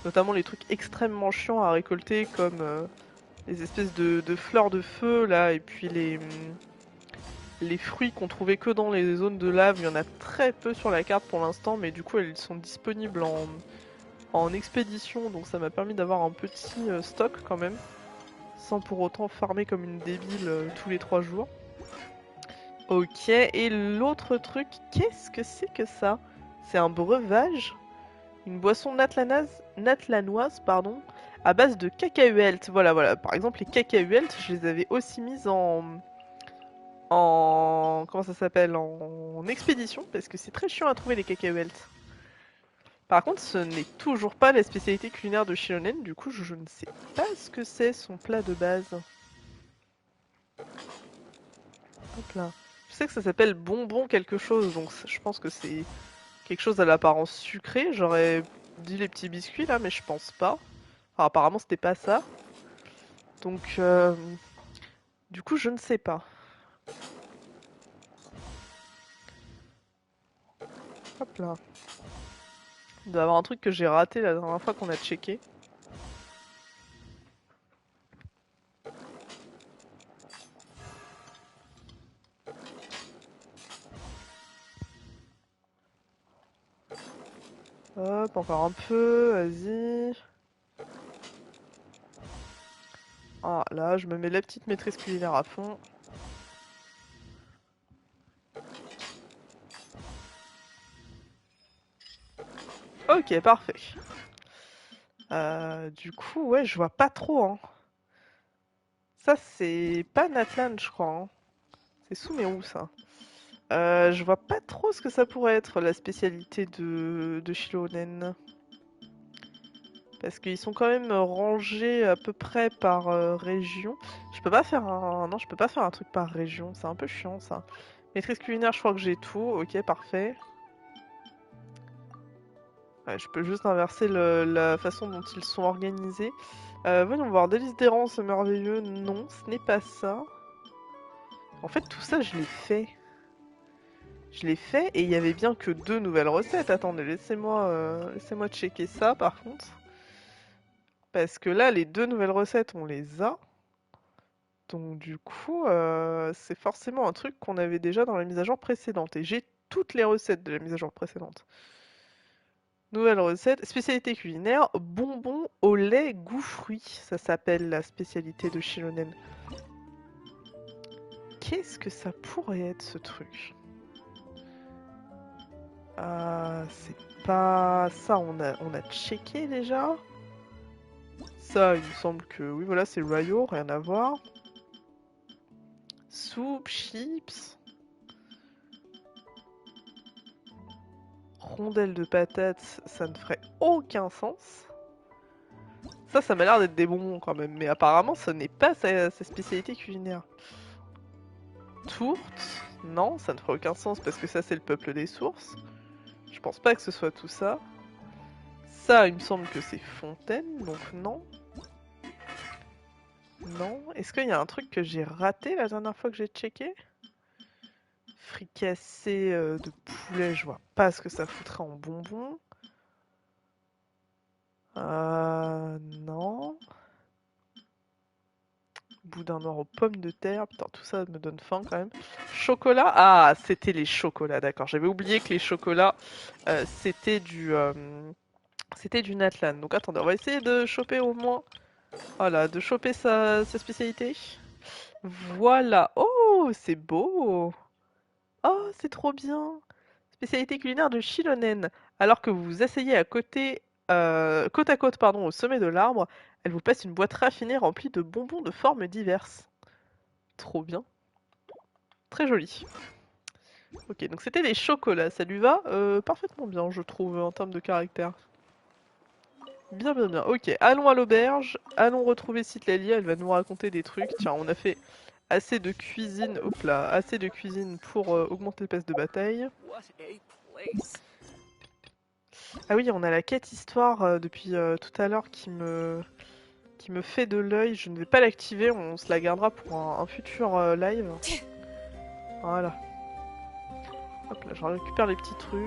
Notamment les trucs extrêmement chiants à récolter, comme les espèces de fleurs de feu, là, et puis les fruits qu'on trouvait que dans les zones de lave. Il y en a très peu sur la carte pour l'instant, mais du coup, elles sont disponibles en expédition, donc ça m'a permis d'avoir un petit stock quand même, sans pour autant farmer comme une débile tous les 3 jours. Ok, et l'autre truc, qu'est-ce que c'est que ça? C'est un breuvage. Une boisson natlanoise, pardon, à base de cacahuètes. Voilà, voilà. Par exemple, les cacahuètes, je les avais aussi mises en comment ça s'appelle, en expédition, parce que c'est très chiant à trouver les cacahuètes. Par contre, ce n'est toujours pas la spécialité culinaire de Shilonen, du coup je ne sais pas ce que c'est son plat de base. Hop là. Je sais que ça s'appelle bonbon quelque chose, donc je pense que c'est quelque chose à l'apparence sucrée. J'aurais dit les petits biscuits là, mais je pense pas. Enfin, apparemment c'était pas ça. Donc du coup je ne sais pas. Hop là. Il doit y avoir un truc que j'ai raté la dernière fois qu'on a checké. Hop, encore un peu, vas-y. Ah, là, je me mets la petite maîtrise culinaire à fond. Ok, parfait. Du coup, ouais, je vois pas trop, hein. Ça, c'est pas Natlan, je crois, hein. C'est Sumeru, ça. Je vois pas trop ce que ça pourrait être, la spécialité de Shilonen. Parce qu'ils sont quand même rangés à peu près par région. Je peux pas faire un... Non, je peux pas faire un truc par région. C'est un peu chiant, ça. Maîtrise culinaire, je crois que j'ai tout. Ok, parfait. Ouais, je peux juste inverser la façon dont ils sont organisés. Voyons voir. Délice d'errance merveilleux. Non, ce n'est pas ça. En fait, tout ça, je l'ai fait. Je l'ai fait et il y avait bien que 2 nouvelles recettes. Attendez, laissez-moi checker ça, par contre. Parce que là, les 2 nouvelles recettes, on les a. Donc du coup, c'est forcément un truc qu'on avait déjà dans la mise à jour précédente. Et j'ai toutes les recettes de la mise à jour précédente. Nouvelle recette, spécialité culinaire, bonbons au lait goût fruit. Ça s'appelle la spécialité de Shilonen. Qu'est-ce que ça pourrait être ce truc? C'est pas... Ça, on a checké déjà. Ça, il me semble que... Oui, voilà, c'est Ryo, rien à voir. Soupe, chips... Rondelles de patates, ça ne ferait aucun sens. Ça m'a l'air d'être des bonbons quand même, mais apparemment ce n'est pas sa spécialité culinaire. Tourte, non, ça ne ferait aucun sens parce que ça c'est le peuple des sources. Je pense pas que ce soit tout ça. Ça, il me semble que c'est fontaine, donc non. Non. Est-ce qu'il y a un truc que j'ai raté la dernière fois que j'ai checké? Fricassé de poulet, je vois pas ce que ça foutrait en bonbons. Non. Boudin noir aux pommes de terre. Putain, tout ça me donne faim quand même. Chocolat. Ah, c'était les chocolats, d'accord. J'avais oublié que les chocolats, c'était du Natlan. Donc attendez, on va essayer de choper au moins... Voilà, de choper sa spécialité. Voilà. Oh, c'est beau. Oh, c'est trop bien. Spécialité culinaire de Shilonen. Alors que vous vous asseyez à côté, côte à côte, pardon, au sommet de l'arbre, elle vous passe une boîte raffinée remplie de bonbons de formes diverses. Trop bien. Très joli. Ok, donc c'était des chocolats, ça lui va parfaitement bien, je trouve, en termes de caractère. Bien, bien, bien. Ok, allons à l'auberge, allons retrouver Citlalia, elle va nous raconter des trucs. Tiens, on a fait assez de cuisine, hop là, assez de cuisine pour augmenter le pass de bataille. Ah oui, on a la quête histoire depuis tout à l'heure qui me fait de l'œil. Je ne vais pas l'activer, on se la gardera pour un futur live. Voilà. Hop là, je récupère les petits trucs.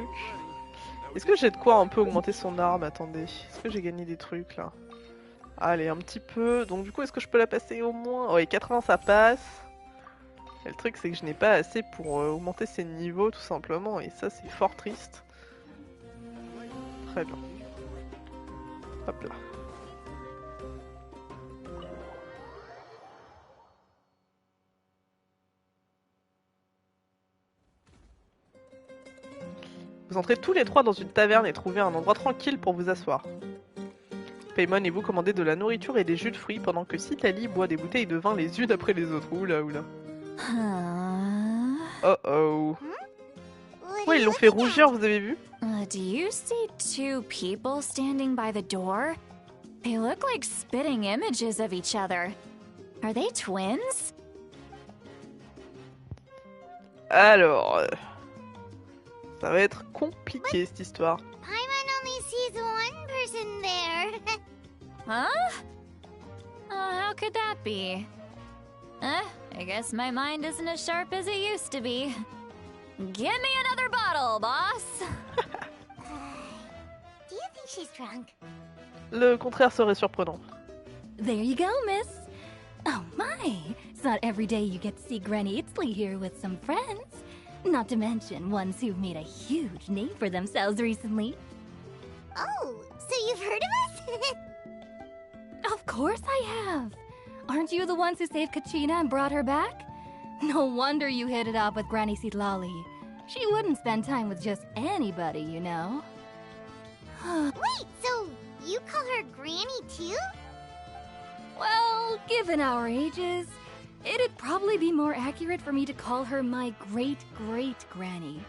Est-ce que j'ai de quoi un peu augmenter son arme? Attendez, est-ce que j'ai gagné des trucs là? Allez, un petit peu. Donc du coup, est-ce que je peux la passer au moins? Oui, 80 ça passe. Et le truc c'est que je n'ai pas assez pour augmenter ses niveaux tout simplement. Et ça c'est fort triste. Très bien. Hop là. Vous entrez tous les trois dans une taverne et trouvez un endroit tranquille pour vous asseoir. Paimon et vous commandez de la nourriture et des jus de fruits pendant que Citali boit des bouteilles de vin les unes après les autres. Oula, oula. Oh oh. Ouais, ils l'ont fait rougir, vous avez vu? Do you see two people standing by the door? They look like spitting images of each other. Are they twins? Alors... ça va être compliqué cette histoire. Paimon only sees one person there. Huh? How could that be? I guess my mind isn't as sharp as it used to be. Give me another bottle, boss! Do you think she's drunk? Le contraire serait surprenant. There you go, miss. Oh my, it's not every day you get to see Granny Itzley here with some friends. Not to mention ones who've made a huge name for themselves recently. Oh, so you've heard of us? Of course I have. Aren't you the ones who saved Kachina and brought her back? No wonder you hit it off with Granny Sitlali. She wouldn't spend time with just anybody, you know. Wait, so you call her Granny too? Well, given our ages, it'd probably be more accurate for me to call her my great-great-granny.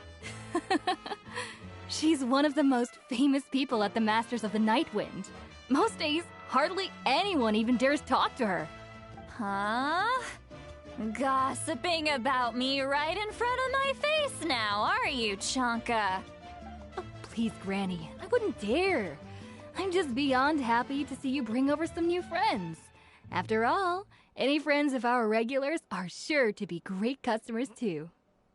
She's one of the most famous people at the Masters of the Nightwind. Most days, hardly anyone even dares talk to her. Huh? Gossiping about me right in front of my face now, are you, Chonka? Oh, please, Granny, I wouldn't dare. I'm just beyond happy to see you bring over some new friends. After all, any friends of our regulars are sure to be great customers too.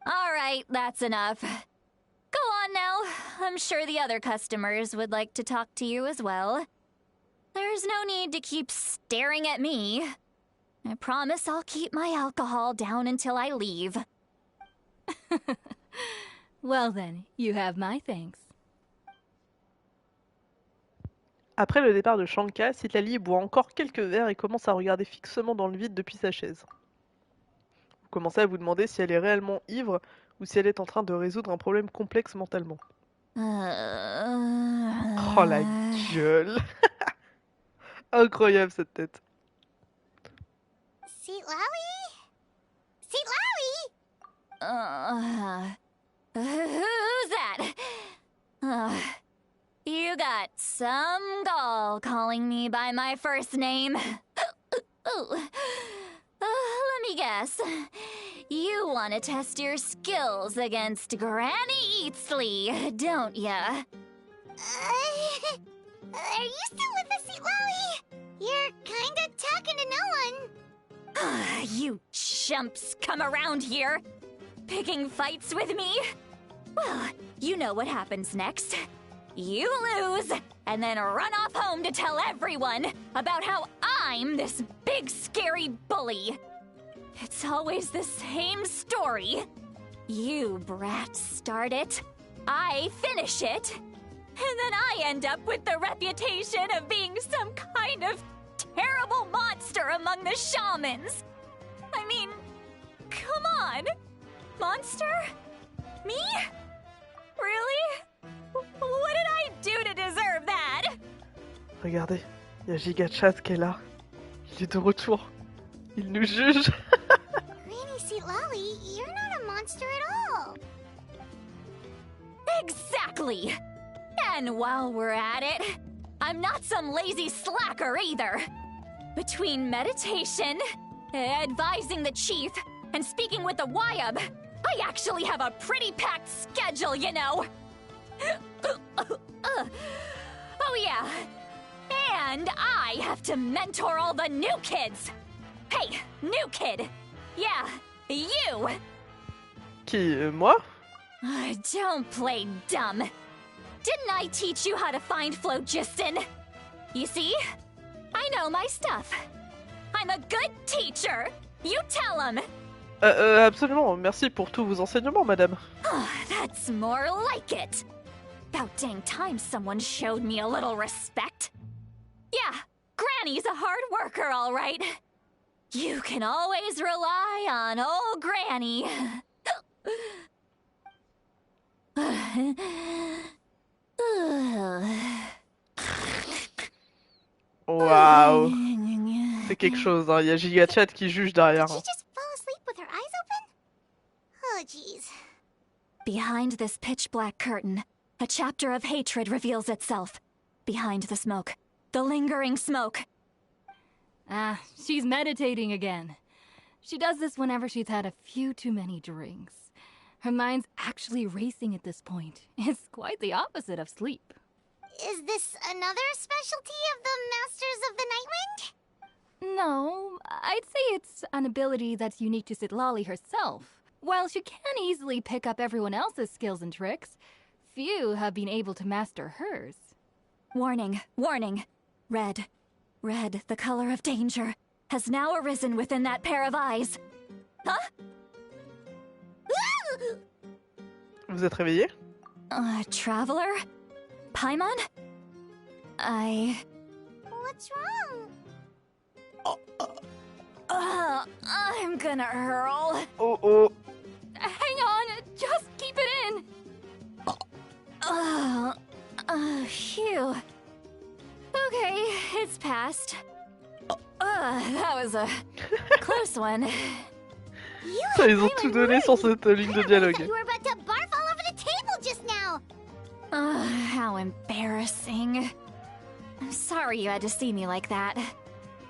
All right, that's enough. Go on now. I'm sure the other customers would like to talk to you as well. There's no need to keep staring at me. I promise I'll keep my alcohol down until I leave. Well then, you have my thanks. Après le départ de Shanka, Citali boit encore quelques verres et commence à regarder fixement dans le vide depuis sa chaise. Vous commencez à vous demander si elle est réellement ivre ou si elle est en train de résoudre un problème complexe mentalement. Oh la gueule. Incroyable cette tête. Citlawi? Who's that? You got some gall calling me by my first name. Let me guess. You want to test your skills against Granny Eatsley, don't ya? Are you still with us, Citlawi? You're kinda talking to no one. You chumps come around here, picking fights with me? Well, you know what happens next. You lose, and then run off home to tell everyone about how I'm this big scary bully. It's always the same story. You brats start it, I finish it, and then I end up with the reputation of being some kind of terrible monster among the shamans. I mean, come on. Monster? Me? Really? What did I do to deserve that? Regardez, il y a Gigachat qui est là. Il est de retour. Il nous juge. Granny Citlawi, you're not a monster at all. Exactly. And while we're at it, I'm not some lazy slacker either. Between meditation, advising the chief, and speaking with the Wyab, I actually have a pretty packed schedule, you know. Oh yeah. And I have to mentor all the new kids. Hey, new kid. Yeah, you. Qui, moi? Don't play dumb. Didn't I teach you how to find phlogiston? You see? I know my stuff. I'm a good teacher. You tell him. Absolument. Merci pour tous vos enseignements, madame. That's more like it. About dang time someone showed me a little respect. Yeah, Granny's a hard worker, all right. You can always rely on old Granny. Waouh. C'est quelque chose, hein. Il y a Gigachat qui juge derrière. Did she just fall asleep with her eyes open? Oh, jeez. Behind this pitch black curtain, a chapter of hatred reveals itself. Behind the smoke, the lingering smoke. Ah, she's meditating again. She does this whenever she's had a few too many drinks. Her mind's actually racing at this point. It's quite the opposite of sleep. Is this another specialty of the Masters of the Nightwind? No, I'd say it's an ability that's unique to Citlali herself. While she can easily pick up everyone else's skills and tricks, few have been able to master hers. Warning, warning. Red, the color of danger, has now arisen within that pair of eyes. Huh? Vous êtes réveillé? Traveler? Paimon? What's wrong? I'm gonna hurl. Oh. Hang on, just keep it in. Phew. Okay, it's passed. That was a close one. Ça, ils ont tout donné sur cette ligne de dialogue. You were about to barf all over the table just now. How embarrassing. I'm sorry you had to see me like that.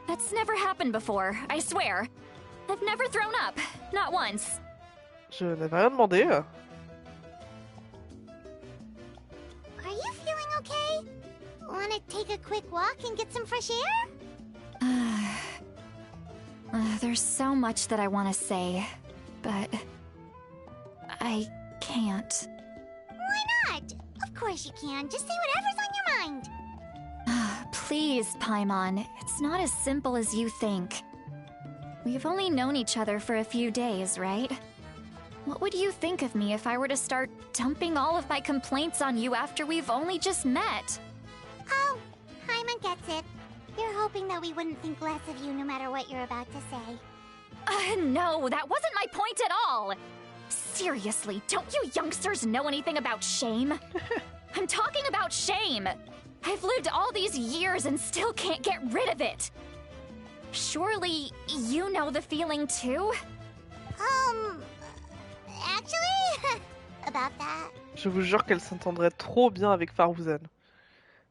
That's never happened before, I swear. I've never thrown up, not once. Je n'avais rien demandé. Are you feeling okay? Wanna take a quick walk and get some fresh air? There's so much that I want to say, but I can't. Why not? Of course you can. Just say whatever's on your mind. Please, Paimon, it's not as simple as you think. We've only known each other for a few days, right? What would you think of me if I were to start dumping all of my complaints on you after we've only just met? Oh, Paimon gets it. You're hoping that we wouldn't think less of you no matter what you're about to say. No, that wasn't my point at all! Seriously, don't you youngsters know anything about shame? I'm talking about shame! I've lived all these years and still can't get rid of it! Surely, you know the feeling too? Actually, about that. Je vous jure qu'elle s'entendrait trop bien avec Farouzan.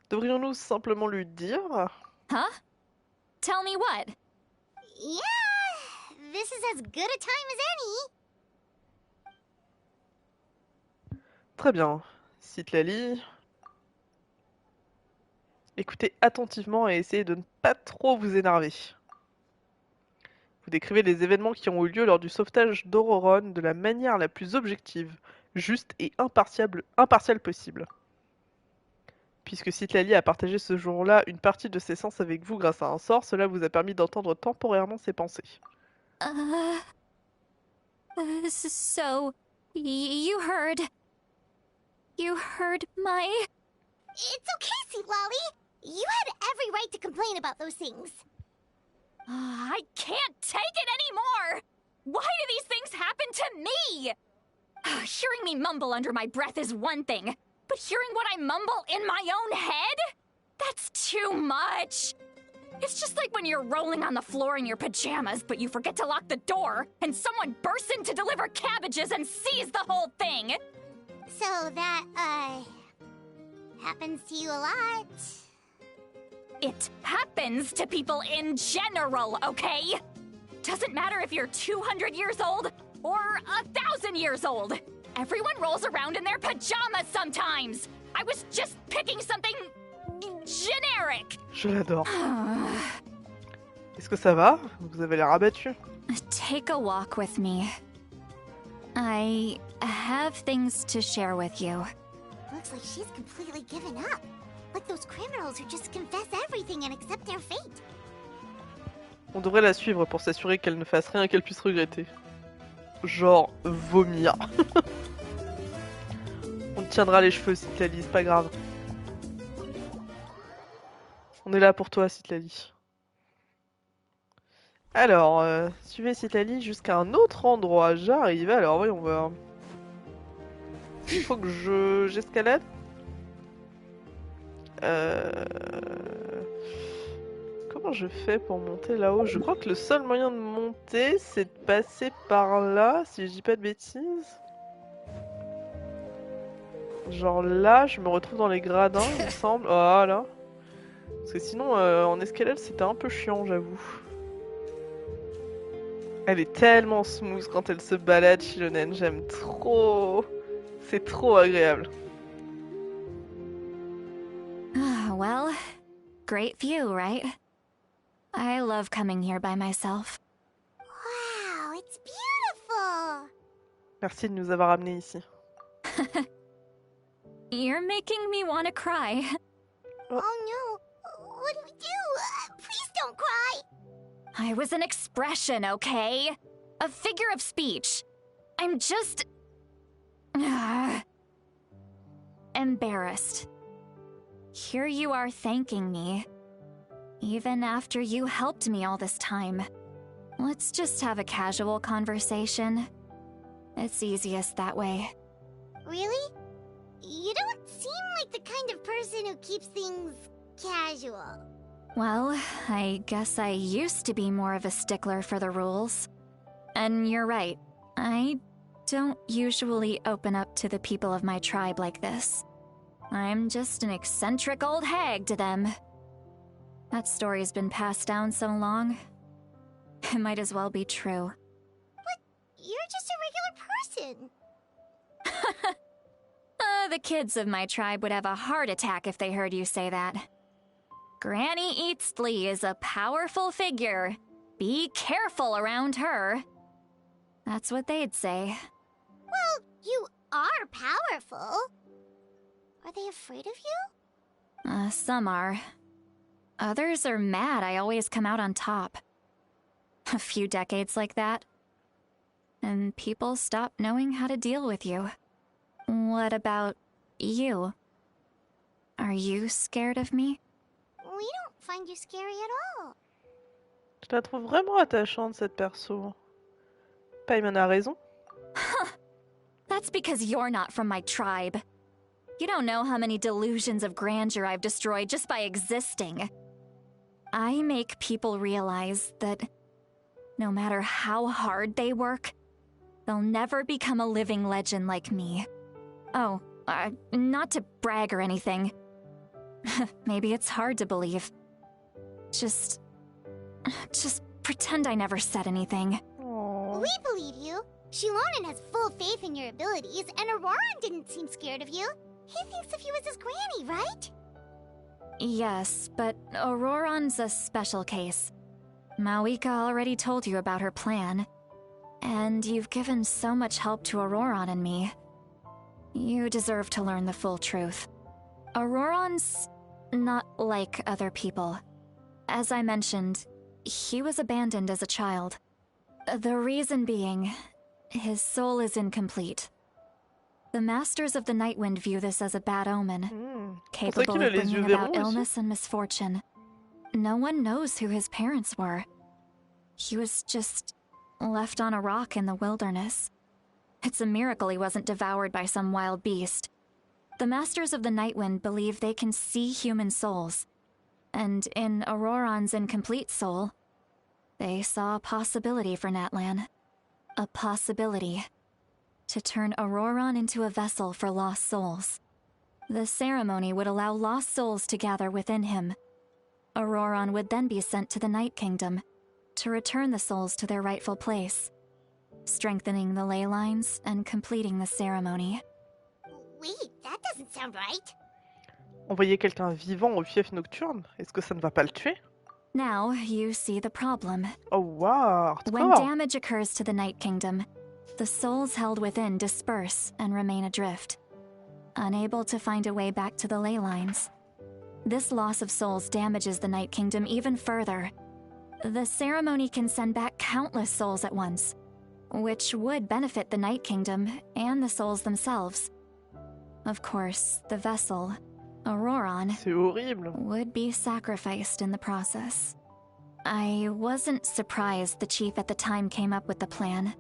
Devrions-nous simplement lui dire? Huh? Tell me what? Yeah, this is as good a time as any. Très bien. Citlali. Écoutez attentivement et essayez de ne pas trop vous énerver. Vous décrivez les événements qui ont eu lieu lors du sauvetage d'Auroron de la manière la plus objective, juste et impartiale possible. Puisque Citlali a partagé ce jour-là une partie de ses sens avec vous grâce à un sort, cela vous a permis d'entendre temporairement ses pensées. So, you heard my... It's okay, Citlali. You had every right to complain about those things. I can't take it anymore! Why do these things happen to me? Hearing me mumble under my breath is one thing, but hearing what I mumble in my own head? That's too much! It's just like when you're rolling on the floor in your pajamas, but you forget to lock the door, and someone bursts in to deliver cabbages and sees the whole thing! So that, happens to you a lot. It happens to people in general, okay? Doesn't matter if you're 200 years old or 1,000 years old. Everyone rolls around in their pajamas sometimes. I was just picking something generic. Je l'adore. Est-ce que ça va? Vous avez l'air abattu. Take a walk with me. I have things to share with you. Looks like she's completely given up. Like those criminals who just confess everything and accept their fate. On devrait la suivre pour s'assurer qu'elle ne fasse rien qu'elle puisse regretter. Genre, vomir. On te tiendra les cheveux, Citlali, c'est pas grave. On est là pour toi, Citlali. Alors, suivez Citlali jusqu'à un autre endroit. J'arrive, alors voyons voir. Il faut que j'escalade. Comment je fais pour monter là-haut? Je crois que le seul moyen de monter, c'est de passer par là, si je dis pas de bêtises. Genre là, je me retrouve dans les gradins, il me semble. Voilà. Parce que sinon, en escalade, c'était un peu chiant, j'avoue. Elle est tellement smooth quand elle se balade, Shilonen, j'aime trop. C'est trop agréable. Well, great view, right? I love coming here by myself. Wow, it's beautiful! Merci de nous avoir amenés ici. You're making me want to cry. Oh no, what do we do? Please don't cry! I was an expression, okay? A figure of speech. I'm just... embarrassed. Here you are thanking me. Even after you helped me all this time. Let's just have a casual conversation. It's easiest that way. Really? You don't seem like the kind of person who keeps things casual. Well, I guess I used to be more of a stickler for the rules. And you're right, I don't usually open up to the people of my tribe like this. I'm just an eccentric old hag to them. That story's been passed down so long, it might as well be true. But you're just a regular person. The kids of my tribe would have a heart attack if they heard you say that. Granny Eastley is a powerful figure. Be careful around her. That's what they'd say. Well, you are powerful. Are they afraid of you? Some are. Others are mad I always come out on top. A few decades like that, and people stop knowing how to deal with you. What about you? Are you scared of me? We don't find you scary at all. Je la trouve vraiment attachante, cette perso. Paimon a raison. That's because you're not from my tribe. You don't know how many delusions of grandeur I've destroyed just by existing. I make people realize that no matter how hard they work, they'll never become a living legend like me. Oh, not to brag or anything. Maybe it's hard to believe. Just pretend I never said anything. Aww. We believe you. Shilonen has full faith in your abilities, and Auroran didn't seem scared of you. He thinks of you as his granny, right? Yes, but Auroran's a special case. Mawika already told you about her plan. And you've given so much help to Auroran and me. You deserve to learn the full truth. Auroran's not like other people. As I mentioned, he was abandoned as a child. The reason being, his soul is incomplete. The Masters of the Nightwind view this as a bad omen, capable of bringing about illness and misfortune. No one knows who his parents were. He was just left on a rock in the wilderness. It's a miracle he wasn't devoured by some wild beast. The Masters of the Nightwind believe they can see human souls. And in Auroran's incomplete soul, they saw a possibility for Natlan. A possibility to turn Auroran into a vessel for lost souls. The ceremony would allow lost souls to gather within him. Auroran would then be sent to the Night Kingdom to return the souls to their rightful place, strengthening the ley lines and completing the ceremony. Wait, that doesn't sound right. Envoyer quelqu'un vivant au fief nocturne, est-ce que ça ne va pas le tuer? Now you see the problem. Oh wow! When damage occurs to the Night Kingdom, the souls held within disperse and remain adrift, unable to find a way back to the ley lines. This loss of souls damages the Night Kingdom even further. The ceremony can send back countless souls at once, which would benefit the Night Kingdom and the souls themselves. Of course, the vessel, Auroran, would be sacrificed in the process. I wasn't surprised the chief at the time came up with the plan.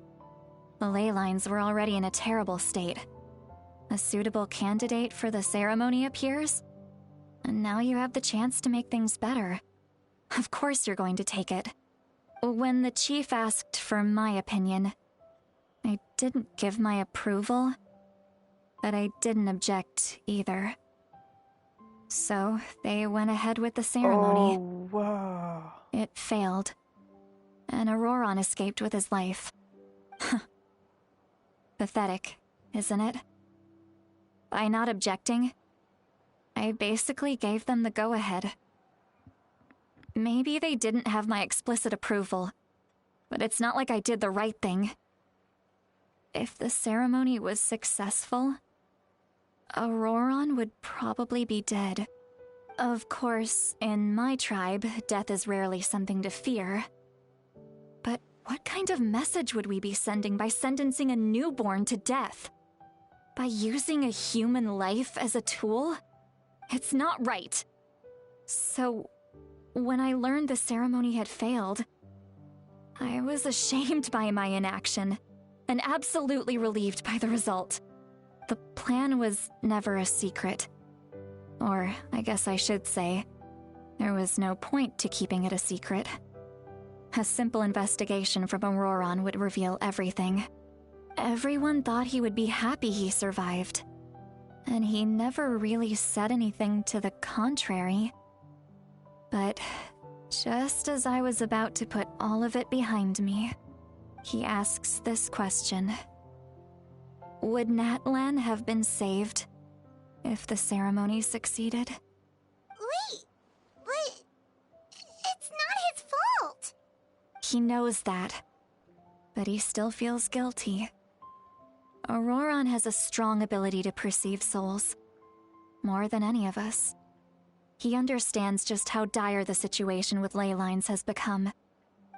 The ley lines were already in a terrible state. a suitable candidate for the ceremony appears, and now you have the chance to make things better. Of course you're going to take it. When the chief asked for my opinion, I didn't give my approval, but I didn't object either. So they went ahead with the ceremony. Oh, wow. It failed, and Auroron escaped with his life. Pathetic, isn't it? By not objecting, I basically gave them the go-ahead. Maybe they didn't have my explicit approval, but it's not like I did the right thing. If the ceremony was successful, Auroron would probably be dead. Of course, in my tribe, death is rarely something to fear. But what kind of message would we be sending by sentencing a newborn to death? By using a human life as a tool? It's not right. So, when I learned the ceremony had failed, I was ashamed by my inaction, and absolutely relieved by the result. The plan was never a secret. Or, I guess I should say, there was no point to keeping it a secret. A simple investigation from Auroron would reveal everything. Everyone thought he would be happy he survived. And he never really said anything to the contrary. But just as I was about to put all of it behind me, he asks this question. Would Natlan have been saved if the ceremony succeeded? Wait, but it's not his fault. He knows that, but he still feels guilty. Auroron has a strong ability to perceive souls, more than any of us. He understands just how dire the situation with ley lines has become.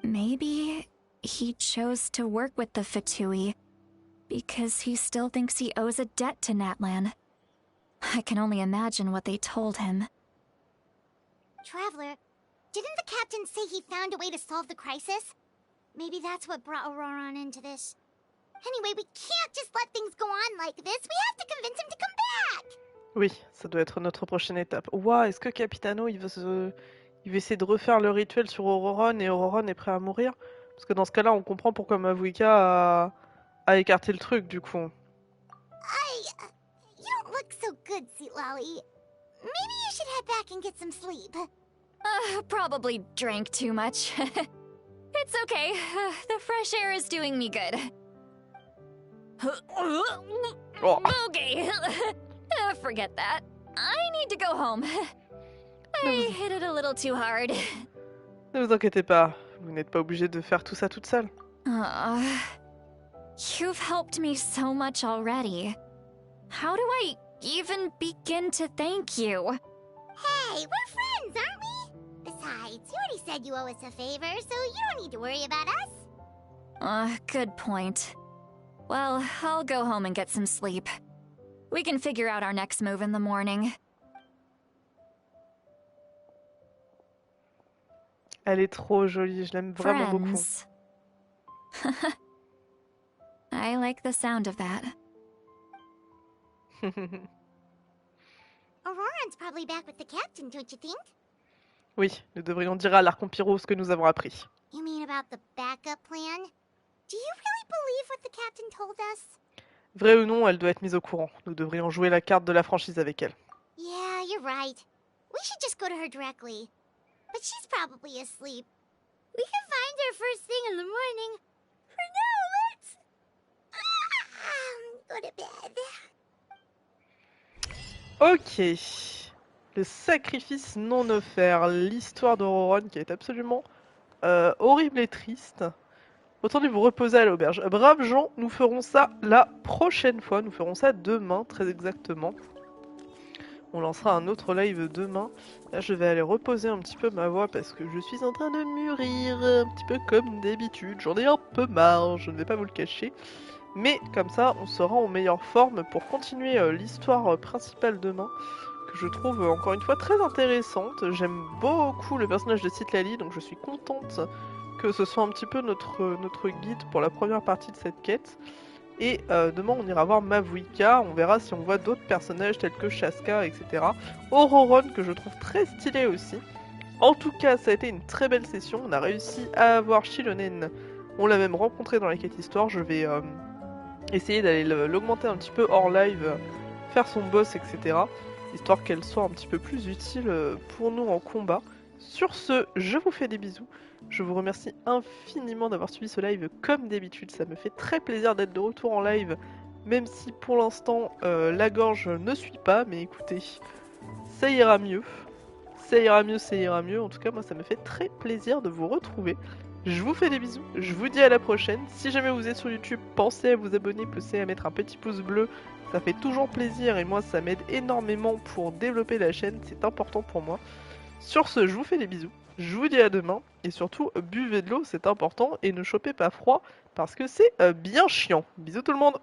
Maybe he chose to work with the Fatui because he still thinks he owes a debt to Natlan. I can only imagine what they told him. Traveler, didn't the captain say he found a way to solve the crisis? Maybe that's what brought Auroron into this. Anyway, we can't just let things go on like this. We have to convince him to come back. Oui, ça doit être notre prochaine étape. Ouah, est-ce que Capitano, il veut essayer de refaire le rituel sur Auroron et Auroron est prêt à mourir? Parce que dans ce cas-là, on comprend pourquoi Mavuika a écarté le truc, du coup. You don't look so good, Sweet Lolly. Maybe you should head back and get some sleep. Probably drank too much. It's okay. The fresh air is doing me good. Oh. Okay. Forget that. I need to go home. I hit it a little too hard. Ne vous inquiétez pas, vous n'êtes pas obligé de faire tout ça toute seule. You've helped me so much already. How do I even begin to thank you? Hey, we're friends, aren't we? Besides, you already said you owe us a favor, so you don't need to worry about us. Good point. Well, I'll go home and get some sleep. We can figure out our next move in the morning. Elle est trop jolie, je l'aime vraiment beaucoup. I like the sound of that. Auroron's probably back with the captain, don't you think? Oui, nous devrions dire à l'Archon Pyro ce que nous avons appris. You mean about the backup plan? Do you really believe what the captain told us? Vrai ou non, elle doit être mise au courant. Nous devrions jouer la carte de la franchise avec elle. Yeah, you're right. We should just go to her directly. But she's probably asleep. We can find her first thing in the morning. For now, let's... go to bed. Ok. Le sacrifice non offert. L'histoire d'Auroron qui est absolument horrible et triste. Autant de vous reposer à l'auberge. Braves gens, nous ferons ça la prochaine fois. Nous ferons ça demain, très exactement. On lancera un autre live demain. Là, je vais aller reposer un petit peu ma voix parce que je suis en train de mûrir, un petit peu comme d'habitude. J'en ai un peu marre, je ne vais pas vous le cacher. Mais comme ça, on sera en meilleure forme pour continuer l'histoire principale demain, que je trouve encore une fois très intéressante. J'aime beaucoup le personnage de Citlali, donc je suis contente que ce soit un petit peu notre guide pour la première partie de cette quête. Et demain on ira voir Mavuika, on verra si on voit d'autres personnages tels que Shaska, etc. Auroron que je trouve très stylé aussi. En tout cas ça a été une très belle session, on a réussi à avoir Shilonen, on l'a même rencontré dans la quête histoire, je vais essayer d'aller l'augmenter un petit peu hors live, faire son boss, etc. Histoire qu'elle soit un petit peu plus utile pour nous en combat. Sur ce, je vous fais des bisous. Je vous remercie infiniment d'avoir suivi ce live comme d'habitude. Ça me fait très plaisir d'être de retour en live, même si pour l'instant la gorge ne suit pas. Mais écoutez, ça ira mieux. Ça ira mieux, ça ira mieux. En tout cas, moi, ça me fait très plaisir de vous retrouver. Je vous fais des bisous. Je vous dis à la prochaine. Si jamais vous êtes sur YouTube, pensez à vous abonner, pensez à mettre un petit pouce bleu. Ça fait toujours plaisir et moi, ça m'aide énormément pour développer la chaîne. C'est important pour moi. Sur ce, je vous fais des bisous, je vous dis à demain, et surtout, buvez de l'eau, c'est important, et ne chopez pas froid, parce que c'est bien chiant. Bisous tout le monde!